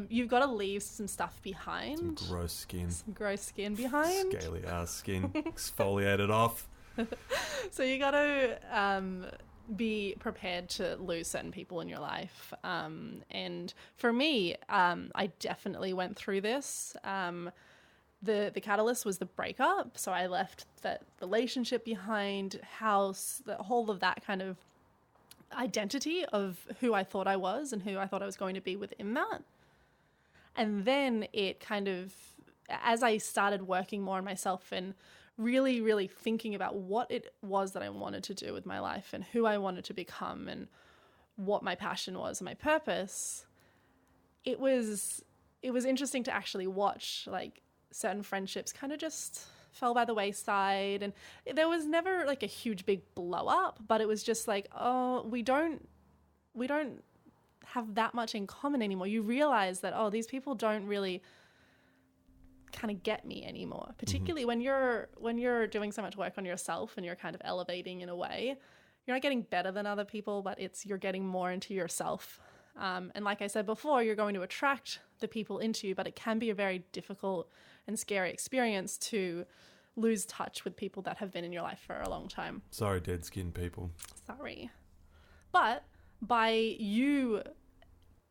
You've got to leave some stuff behind. Some gross skin. Some gross skin behind. Scaly ass skin. Exfoliate it off. So you got to be prepared to lose certain people in your life. And for me, I definitely went through this. The catalyst was the breakup. So I left that relationship behind, house, the whole of that kind of identity of who I thought I was and who I thought I was going to be within that. And then it kind of, as I started working more on myself and really, really thinking about what it was that I wanted to do with my life and who I wanted to become and what my passion was and my purpose, it was interesting to actually watch like certain friendships kind of just fell by the wayside, and there was never like a huge big blow up, but it was just like, oh, we don't have that much in common anymore. You realize that, oh, these people don't really kind of get me anymore, particularly when you're doing so much work on yourself and you're kind of elevating in a way. You're not getting better than other people, but you're getting more into yourself. And like I said before, you're going to attract the people into you, but it can be a very difficult and scary experience to lose touch with people that have been in your life for a long time. Sorry, dead skin people. Sorry. But by you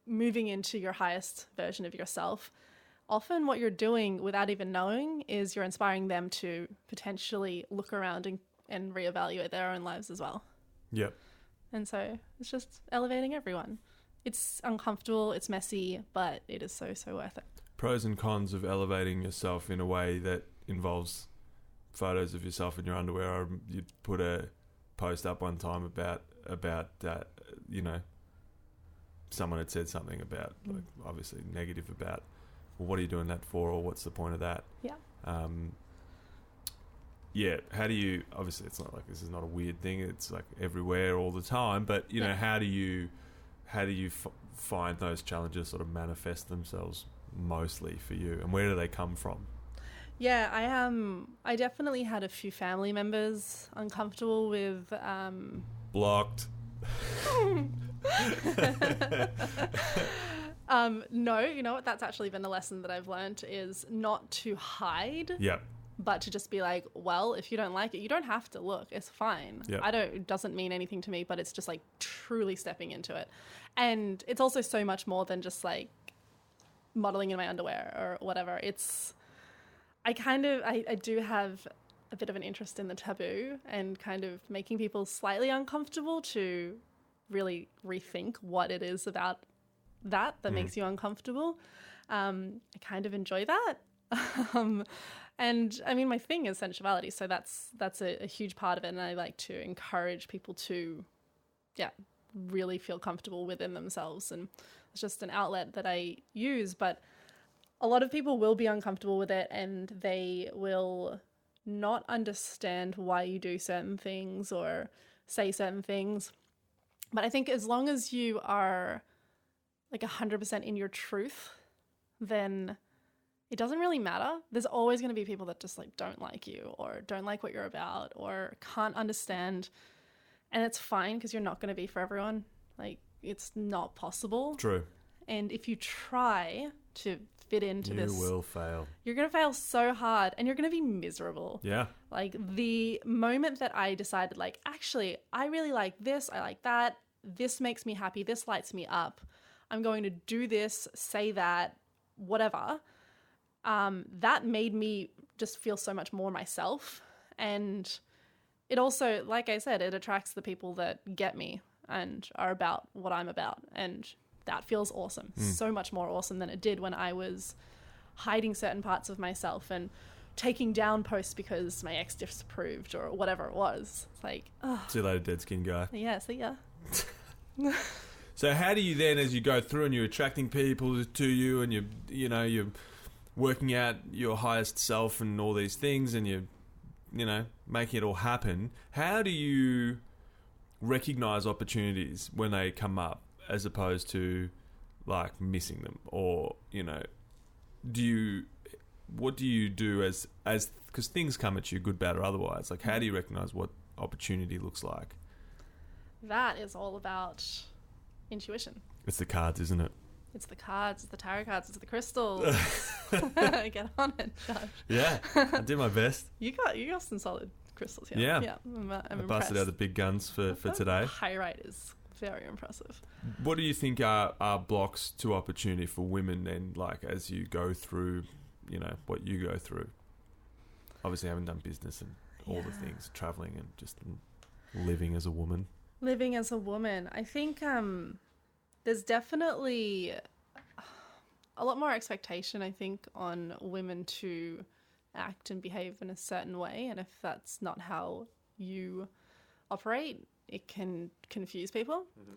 moving into your highest version of yourself, often what you're doing without even knowing is you're inspiring them to potentially look around and reevaluate their own lives as well. Yep. And so it's just elevating everyone. It's uncomfortable, it's messy, but it is so worth it. Pros and cons of elevating yourself in a way that involves photos of yourself in your underwear, or you'd put a post up one time about someone had said something about, like, obviously negative about, well, what are you doing that for, or what's the point of that? Yeah. How do you, obviously it's not like this is not a weird thing, it's like everywhere all the time, but you know, how do you find those challenges sort of manifest themselves mostly for you, and where do they come from? Yeah, I definitely had a few family members uncomfortable with Blocked. No, you know what? That's actually been a lesson that I've learned, is not to hide. Yep. But to just be like, well, if you don't like it, you don't have to look. It's fine. Yep. It doesn't mean anything to me, but it's just like truly stepping into it. And it's also so much more than just like modeling in my underwear or whatever. I do have a bit of an interest in the taboo and kind of making people slightly uncomfortable to really rethink what it is about that makes you uncomfortable. I kind of enjoy that. And I mean, my thing is sensuality, so that's a huge part of it, and I like to encourage people to, really feel comfortable within themselves, and it's just an outlet that I use. But a lot of people will be uncomfortable with it, and they will not understand why you do certain things or say certain things. But I think as long as you are like 100% in your truth, then it doesn't really matter. There's always going to be people that just like don't like you or don't like what you're about or can't understand. And it's fine, because you're not going to be for everyone. Like, it's not possible. True. And if you try to fit into this, you will fail. You're going to fail so hard, and you're going to be miserable. Yeah. Like, the moment that I decided, like, actually, I really like this, I like that, this makes me happy, this lights me up, I'm going to do this, say that, whatever, that made me just feel so much more myself. And it also, like I said, it attracts the people that get me and are about what I'm about. And that feels awesome. So much more awesome than it did when I was hiding certain parts of myself and taking down posts because my ex disapproved or whatever it was. It's like, oh. See you later, dead skin guy. Yeah, see ya. So how do you then, as you go through and you're attracting people to you, and you're working out your highest self and all these things, and you're making it all happen, how do you recognize opportunities when they come up, as opposed to like missing them? Or what do you do as because things come at you, good, bad or otherwise? Like, how do you recognize what opportunity looks like? That is all about intuition. It's the cards, isn't it? It's the cards, it's the tarot cards, it's the crystals. Get on it, Josh. Yeah, I did my best. You got some solid crystals here. Yeah. I'm I impressed. busted out the big guns for today. Pyrite is very impressive. What do you think are blocks to opportunity for women then, like, as you go through, what you go through? Obviously, I haven't done business and all the things, traveling and just living as a woman. Living as a woman. I think there's definitely a lot more expectation, I think, on women to act and behave in a certain way. And if that's not how you operate, it can confuse people. Mm-hmm.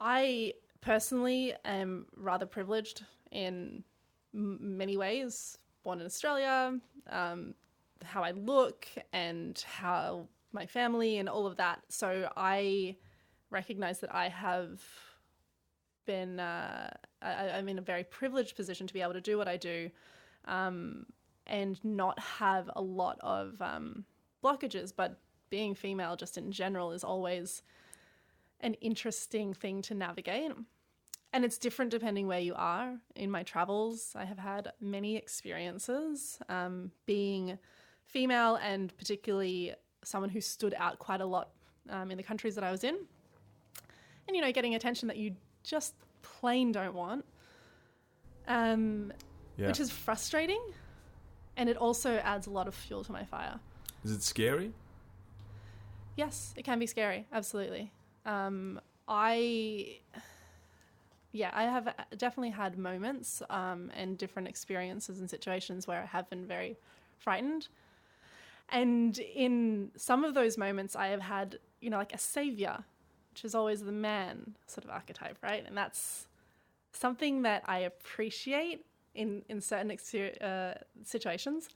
I personally am rather privileged in many ways. Born in Australia, how I look and how my family and all of that. So I recognize that I have been, I'm in a very privileged position to be able to do what I do, and not have a lot of blockages. But being female just in general is always an interesting thing to navigate. And it's different depending where you are. In my travels, I have had many experiences being female, and particularly someone who stood out quite a lot in the countries that I was in. And, getting attention that you just plain don't want, which is frustrating. And it also adds a lot of fuel to my fire. Is it scary? Yes, it can be scary. Absolutely. I have definitely had moments and different experiences and situations where I have been very frightened. And in some of those moments, I have had, you know, like a savior, which is always the man sort of archetype, right? And that's something that I appreciate in certain situations,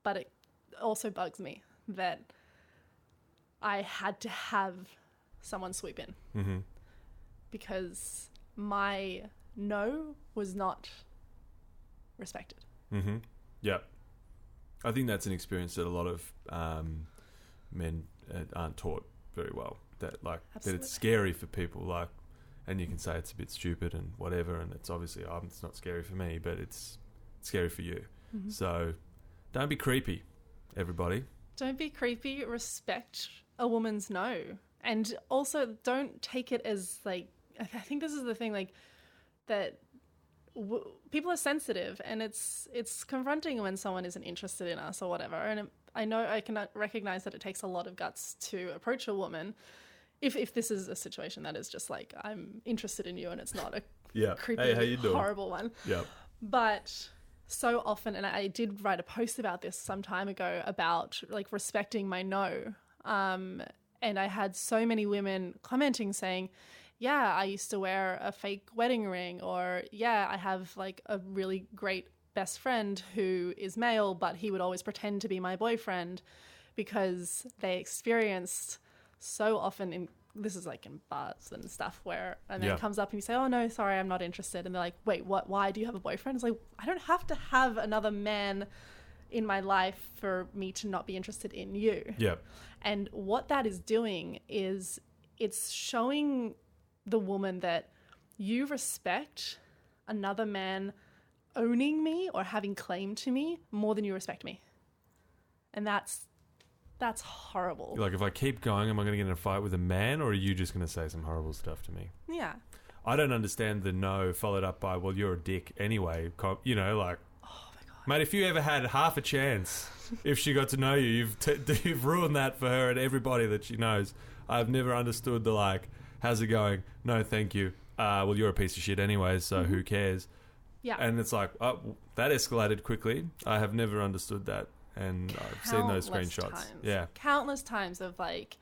but it also bugs me that I had to have someone sweep in because my no was not respected. Yeah. I think that's an experience that a lot of men aren't taught very well. That like that it's scary for people, like, and you can say it's a bit stupid and whatever, and it's obviously it's not scary for me, but it's scary for you. So don't be creepy, everybody. Don't be creepy. Respect a woman's no, and also don't take it as like. I think this is the thing, like that. People are sensitive, and it's confronting when someone isn't interested in us or whatever. And I know I can recognize that it takes a lot of guts to approach a woman if this is a situation that is just like, I'm interested in you and it's not a creepy, horrible one. Yeah. But so often, and I did write a post about this some time ago about like respecting my no. And I had so many women commenting saying, yeah, I used to wear a fake wedding ring, or yeah, I have like a really great best friend who is male, but he would always pretend to be my boyfriend, because they experienced so often this is like in bars and stuff where a man comes up and you say, oh no, sorry, I'm not interested. And they're like, wait, what? Why do you have a boyfriend? It's like, I don't have to have another man in my life for me to not be interested in you. Yeah. And what that is doing is it's showing the woman that you respect another man owning me or having claim to me more than you respect me. And that's horrible. Like, if I keep going, am I going to get in a fight with a man, or are you just going to say some horrible stuff to me? Yeah. I don't understand the no followed up by, well, you're a dick anyway. You know, like, oh my God. Mate, if you ever had half a chance, if she got to know you, you've ruined that for her and everybody that she knows. I've never understood the, like, how's it going? No, thank you. Well, you're a piece of shit anyway, so who cares? Yeah. And it's like, oh, that escalated quickly. I have never understood that. And I've seen those screenshots. Yeah. Countless times of like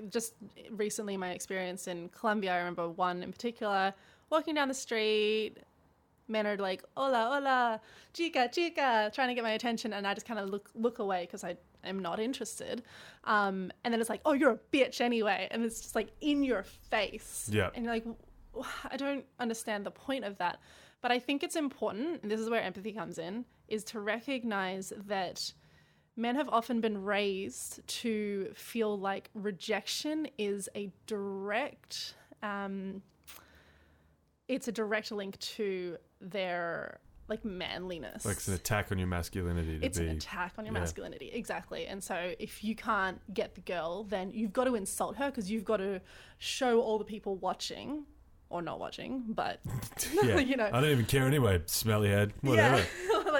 just recently my experience in Colombia, I remember one in particular, walking down the street, men are like, hola, hola, chica, chica, trying to get my attention. And I just kind of look away because I am not interested. And then it's like, oh, you're a bitch anyway. And it's just like in your face. Yeah. And you're like, I don't understand the point of that. But I think it's important, and this is where empathy comes in, is to recognize that men have often been raised to feel like rejection is a direct, it's a direct link to their like manliness. Like it's an attack on your masculinity. It's an attack on your masculinity, exactly. And so if you can't get the girl, then you've got to insult her because you've got to show all the people watching. Or not watching, but you know, I don't even care anyway. Smelly head, whatever.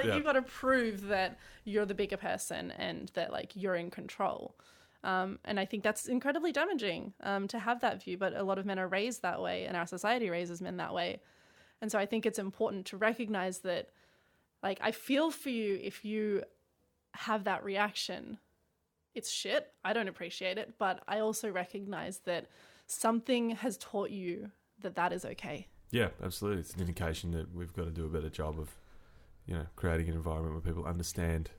Yeah. You've got to prove that you're the bigger person and that like you're in control. And I think that's incredibly damaging to have that view. But a lot of men are raised that way, and our society raises men that way. And so I think it's important to recognize that, like, I feel for you if you have that reaction. It's shit. I don't appreciate it, but I also recognize that something has taught you that is okay. Yeah, absolutely. It's an indication that we've got to do a better job of, you know, creating an environment where people understand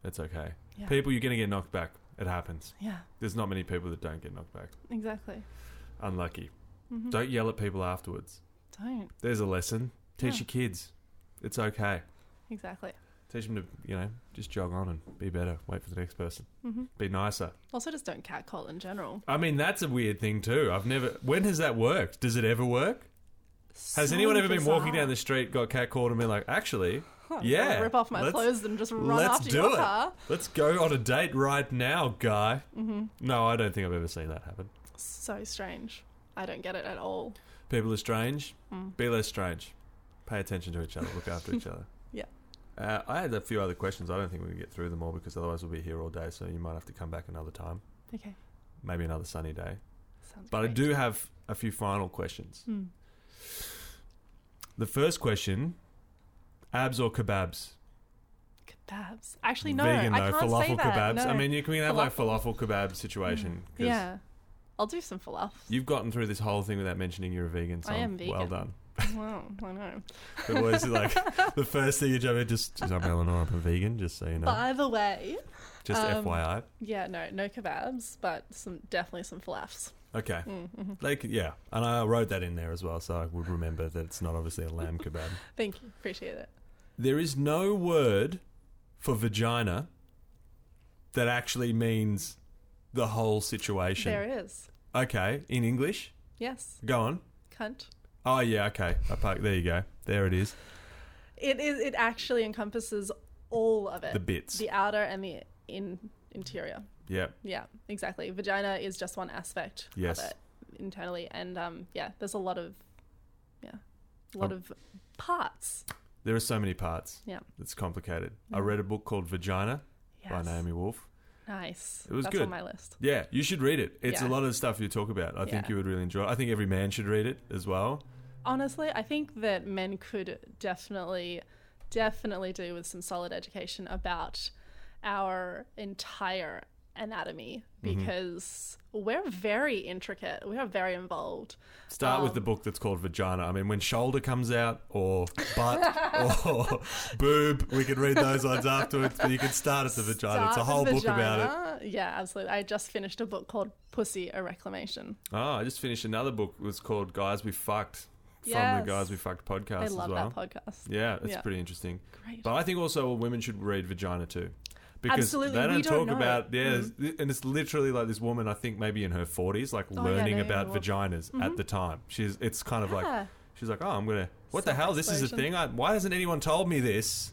that's okay. Yeah. People, you're going to get knocked back. It happens. Yeah. There's not many people that don't get knocked back. Exactly. Unlucky. Mm-hmm. Don't yell at people afterwards. Don't. There's a lesson. Teach your kids. It's okay. Exactly. Teach them to, you know, just jog on and be better. Wait for the next person. Mm-hmm. Be nicer. Also, just don't catcall in general. I mean, that's a weird thing too. When has that worked? Does it ever work? Has anyone ever been walking down the street, got catcalled and been like, actually, yeah. Rip off my clothes and just run after your car. Let's go on a date right now, guy. Mm-hmm. No, I don't think I've ever seen that happen. So strange. I don't get it at all. People are strange. Be less strange. Pay attention to each other. Look after each other. Yeah. I had a few other questions. I don't think we can get through them all because otherwise we'll be here all day. So you might have to come back another time. Okay. Maybe another sunny day. Sounds but great. I do have a few final questions. The first question, abs or kebabs? Kebabs. Actually, no, Vegan, I though. can't Falafel say that. kebabs. No. I mean, you can have like falafel kebab situation. 'Cause Yeah. I'll do some falafels. you've gotten through this whole thing without mentioning you're a vegan. So I am vegan. Well done. Well, I know. It was like the first thing you jump in, just I'm Eleanor, I'm a vegan, just so you know. By the way, Just FYI. yeah, no kebabs, but definitely some falafels. Okay. Mm-hmm. Like, yeah. And I wrote that in there as well, so I would remember that it's not obviously a lamb kebab. Thank you. Appreciate it. There is no word for vagina that actually means the whole situation. There is. Okay. In English? Yes. Go on. Cunt. Oh, yeah. Okay. There you go. There it is. It actually encompasses all of it. The bits. The outer and the interior. Yep. Yeah, exactly. Vagina is just one aspect Yes. of it internally. And there's a lot of parts. There are so many parts. Yeah. It's complicated. Yeah. I read a book called Vagina by Yes. Naomi Wolf. Nice. It was That's good. on my list. Yeah, you should read it. It's a Yeah. lot of the stuff you talk about. I think Yeah. you would really enjoy it. I think every man should read it as well. Honestly, I think that men could definitely do with some solid education about our entire anatomy, because we're very intricate. We are very involved. Start with the book that's called Vagina. I mean, when shoulder comes out, or butt, or boob, we can read those ones afterwards, but you can start at the vagina. It's a whole book about it. Yeah, absolutely. I just finished a book called Pussy, a Reclamation. Oh, I just finished another book. It was called Guys We Fucked, from Yes. the Guys We Fucked podcast I as love well. that podcast. Yeah, it's Yeah. pretty interesting. Great. But I think also all women should read Vagina too. Because Absolutely, they we don't don't talk know. about, and it's literally like this woman, I think maybe in her 40s, like learning about vaginas at the time. It's kind of like, she's like, oh, what the hell? This is a thing? Why hasn't anyone told me this?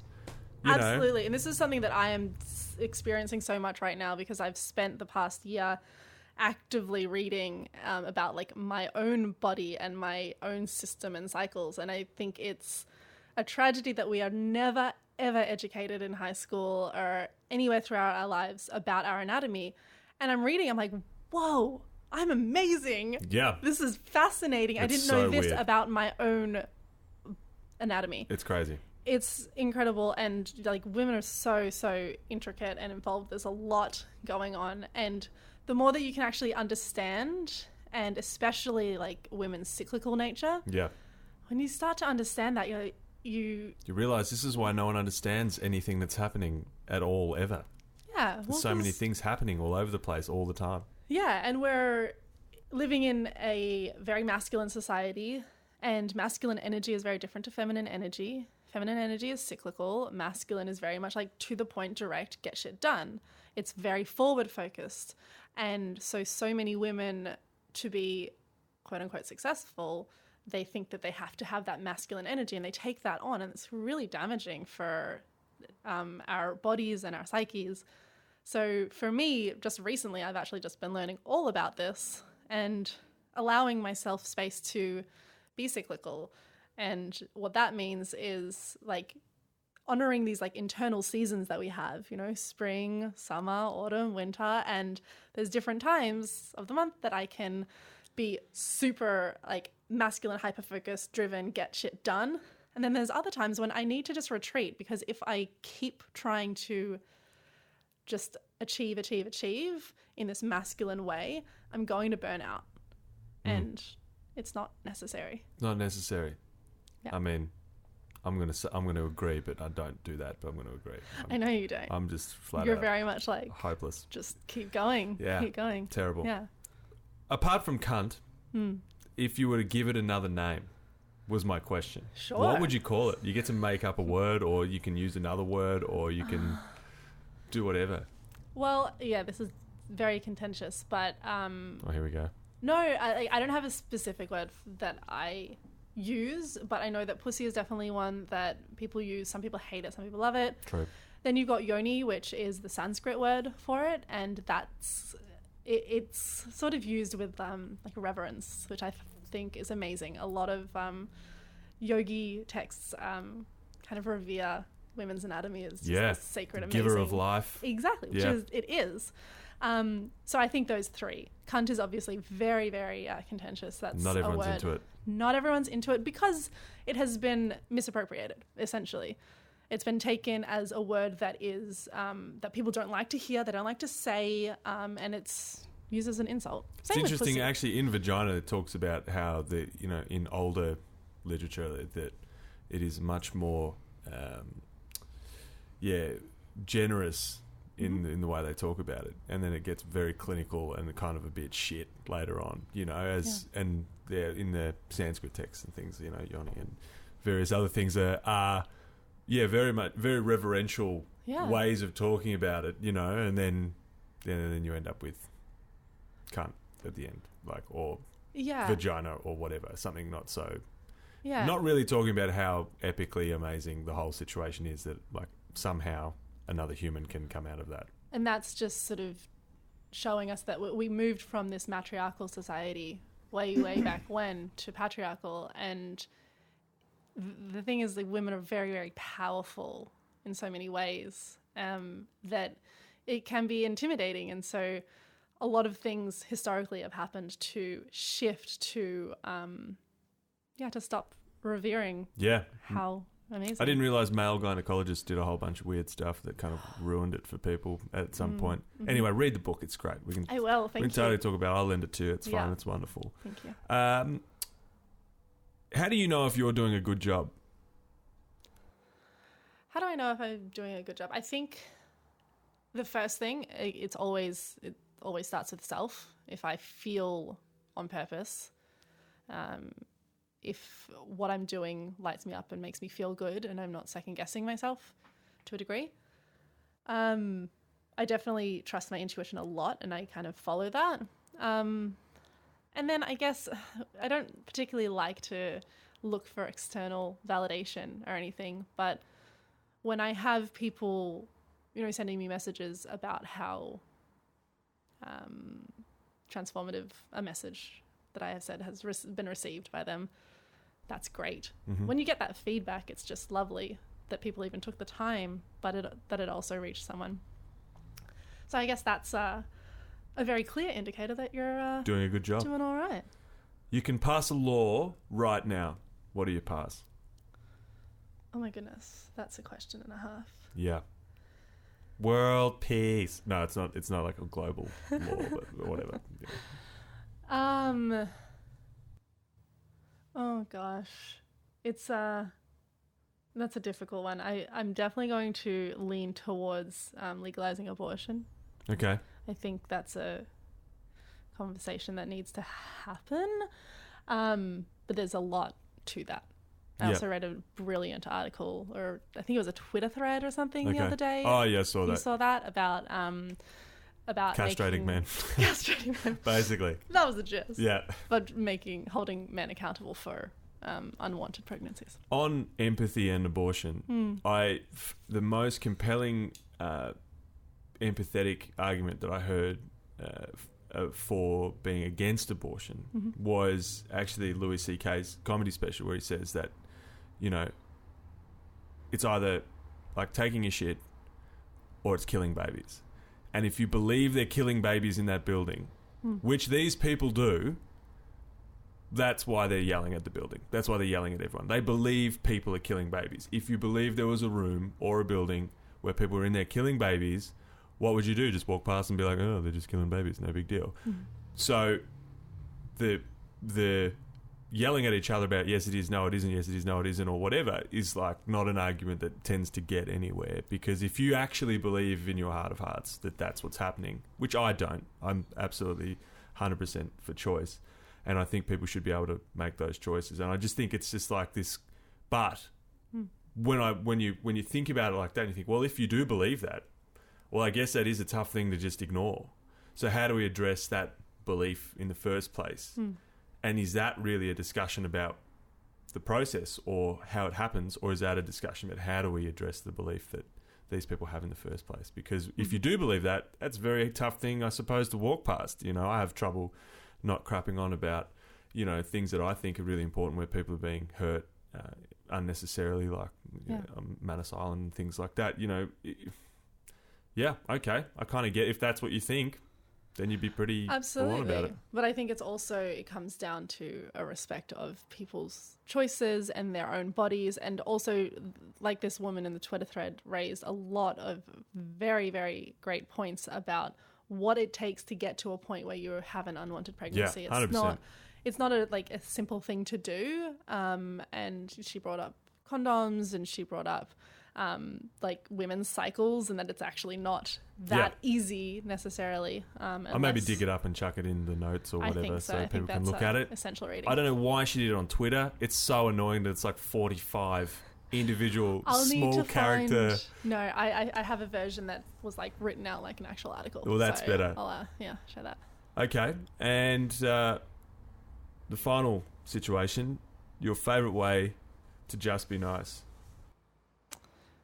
You know? Absolutely. And this is something that I am experiencing so much right now, because I've spent the past year actively reading about like my own body and my own system and cycles. And I think it's a tragedy that we are never, ever educated in high school or anywhere throughout our lives about our anatomy. And I'm reading, I'm like, whoa, I'm amazing. Yeah. This is fascinating. I didn't know this about my own anatomy. It's crazy. It's incredible. And like, women are so intricate and involved. There's a lot going on. And the more that you can actually understand, and especially like women's cyclical nature, Yeah. when you start to understand that, you realize this is why no one understands anything that's happening at all ever. yeah, There's so many things happening all over the place all the time. Yeah, and we're living in a very masculine society, and masculine energy is very different to feminine energy. Feminine energy is cyclical. Masculine is very much like to the point, direct, get shit done. It's very forward focused. And so many women, to be quote unquote successful, they think that they have to have that masculine energy, and they take that on, and it's really damaging for our bodies and our psyches. So for me, just recently, I've actually just been learning all about this and allowing myself space to be cyclical. And what that means is like honoring these like internal seasons that we have, spring, summer, autumn, winter, and there's different times of the month that I can be super like masculine, hyper-focused, driven, get shit done. And then there's other times when I need to just retreat, because if I keep trying to just achieve in this masculine way, I'm going to burn out. And it's not necessary. Not necessary. Yeah. I mean, I'm going to agree, but I don't do that, but I'm going to agree. I know you don't. I'm just flat You're out very much like hopeless. just keep going. Yeah. Keep going. Terrible. Yeah. Apart from cunt, if you were to give it another name, was my question. Sure. What would you call it? You get to make up a word, or you can use another word, or you can do whatever. Well, yeah, this is very contentious, but Oh, here we go. no, I don't have a specific word that I use, but I know that pussy is definitely one that people use. Some people hate it, some people love it. True. Then you've got yoni, which is the Sanskrit word for it, and it's sort of used with like reverence, which I think is amazing. A lot of yogi texts kind of revere women's anatomy as just this sacred, amazing giver of life. Exactly, which it is. So I think those three. Cunt is obviously very, very contentious. That's not everyone's a word. into it. Not everyone's into it because it has been misappropriated, essentially. it's been taken as a word that is that people don't like to hear, they don't like to say, and it's used as an insult. It's interesting, actually, in vagina it talks about how in older literature that it is much more generous in the way they talk about it, and then it gets very clinical and kind of a bit shit later on, and they're in the Sanskrit texts and things, yoni and various other things are very reverential ways of talking about it, and then you end up with cunt at the end, or vagina or whatever, something not so. Yeah. Not really talking about how epically amazing the whole situation is, that somehow another human can come out of that. And that's just sort of showing us that we moved from this matriarchal society way back when to patriarchal. And the thing is that women are very, very powerful in so many ways that it can be intimidating. And so a lot of things historically have happened to shift to stop revering how amazing. I didn't realise male gynecologists did a whole bunch of weird stuff that kind of ruined it for people at some point. Mm-hmm. Anyway, read the book. It's great. I will. Thank you. We can totally talk about it. I'll lend it to you. It's fine. It's wonderful. Thank you. How do you know if you're doing a good job? How do I know if I'm doing a good job? I think the first thing, it always starts with self. If I feel on purpose, if what I'm doing lights me up and makes me feel good and I'm not second-guessing myself to a degree. I definitely trust my intuition a lot and I kind of follow that. And then I guess I don't particularly like to look for external validation or anything, but when I have people, sending me messages about how transformative a message that I have said has been received by them, that's great. Mm-hmm. When you get that feedback, it's just lovely that people even took the time, but that it also reached someone. So I guess that's a very clear indicator that you're doing a good job. Doing all right. You can pass a law right now. What do you pass? Oh my goodness, that's a question and a half. Yeah. World peace. No, it's not. It's not like a global law, but whatever. Yeah. Oh gosh, it's that's a difficult one. I'm definitely going to lean towards legalizing abortion. Okay. I think that's a conversation that needs to happen, but there's a lot to that. I also read a brilliant article, or I think it was a Twitter thread or something the other day. Oh yeah, I saw that. You saw that about castrating men. Castrating men. Basically. That was the gist. Yeah. But holding men accountable for unwanted pregnancies. On empathy and abortion, the most compelling empathetic argument that I heard for being against abortion was actually Louis C.K.'s comedy special, where he says that, it's either like taking a shit or it's killing babies. And if you believe they're killing babies in that building, which these people do, that's why they're yelling at the building. That's why they're yelling at everyone. They believe people are killing babies. If you believe there was a room or a building where people were in there killing babies, what would you do? Just walk past and be like, oh, they're just killing babies, no big deal. So the yelling at each other about yes it is, no it isn't, yes it is, no it isn't, or whatever, is like not an argument that tends to get anywhere. Because if you actually believe in your heart of hearts that that's what's happening, which I don't, I'm absolutely 100% for choice, and I think people should be able to make those choices. And I just think it's just like this. But when you think about it like that, and you think, well, if you do believe that, well, I guess that is a tough thing to just ignore. So how do we address that belief in the first place? And is that really a discussion about the process or how it happens, or is that a discussion about how do we address the belief that these people have in the first place? Because if you do believe that, that's a very tough thing, I suppose, to walk past. I have trouble not crapping on about, things that I think are really important where people are being hurt unnecessarily, like Manus Island and things like that. Yeah, okay, I kind of get if that's what you think. then you'd be pretty absolutely full on about it. But I think it comes down to a respect of people's choices and their own bodies, and also, like this woman in the Twitter thread raised a lot of very, very great points about what it takes to get to a point where you have an unwanted pregnancy. Yeah, 100%. It's not a simple thing to do. And she brought up condoms, and she brought up women's cycles, and that it's actually not that easy necessarily. I'll maybe dig it up and chuck it in the notes or whatever, so people can look at it. Essential reading. I don't know why she did it on Twitter. It's so annoying that it's like 45 individual small character. No, I have a version that was like written out like an actual article. Well, that's better. I'll show that. Okay, and the final situation, your favourite way to just be nice.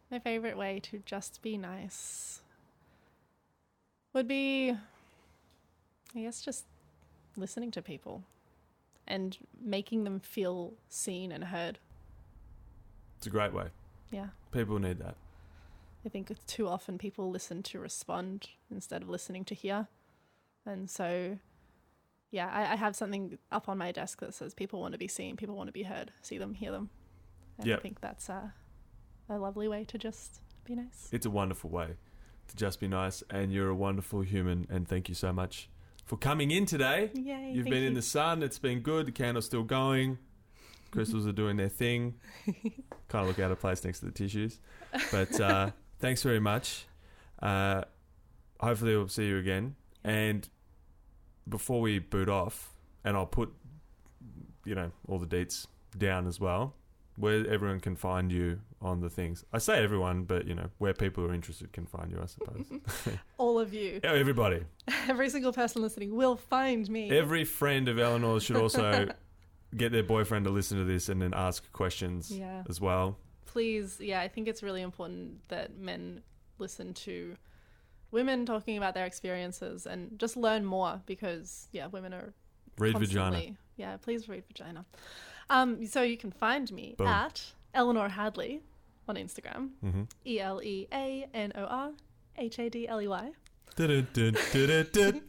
My favourite way to just be nice would be, I guess, just listening to people and making them feel seen and heard. It's a great way. Yeah. People need that. I think too often people listen to respond instead of listening to hear. And so, yeah, I have something up on my desk that says people want to be seen, people want to be heard, see them, hear them. And I think that's a lovely way to just be nice. It's a wonderful way to just be nice, and you're a wonderful human, and thank you so much for coming in today. Yay, You've been in the sun, it's been good, the candle's still going, crystals are doing their thing. Kind of look out of place next to the tissues. But thanks very much. Hopefully we'll see you again. And before we boot off, and I'll put, all the deets down as well, where everyone can find you on the things. I say everyone, but, where people who are interested can find you, I suppose. All of you. Yeah, everybody. Every single person listening will find me. Every friend of Eleanor's should also get their boyfriend to listen to this and then ask questions as well. Please, I think it's really important that men listen to women talking about their experiences and just learn more, because, women are Read constantly... Vagina. Yeah, please read Vagina. So you can find me Boom. at Eleanor Hadley on Instagram. Mm-hmm. EleanorHadley.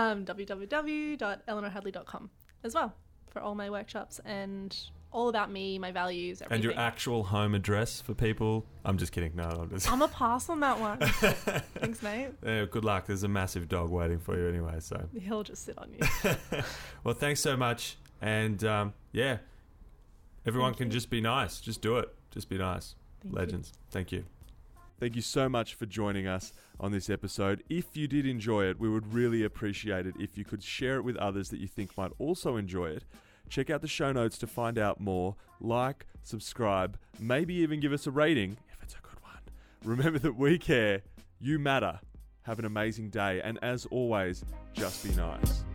www.eleanorhadley.com as well for all my workshops and all about me, my values, everything. And your actual home address for people? I'm just kidding. No, I'm a pass on that one. Thanks, mate. Yeah, good luck. There's a massive dog waiting for you anyway, so. He'll just sit on you. Well, thanks so much. And, everyone can just be nice. Just do it. Just be nice. Legends. Thank you. Thank you so much for joining us on this episode. If you did enjoy it, we would really appreciate it if you could share it with others that you think might also enjoy it. Check out the show notes to find out more. Like, subscribe, maybe even give us a rating if it's a good one. Remember that we care. You matter. Have an amazing day. And as always, just be nice.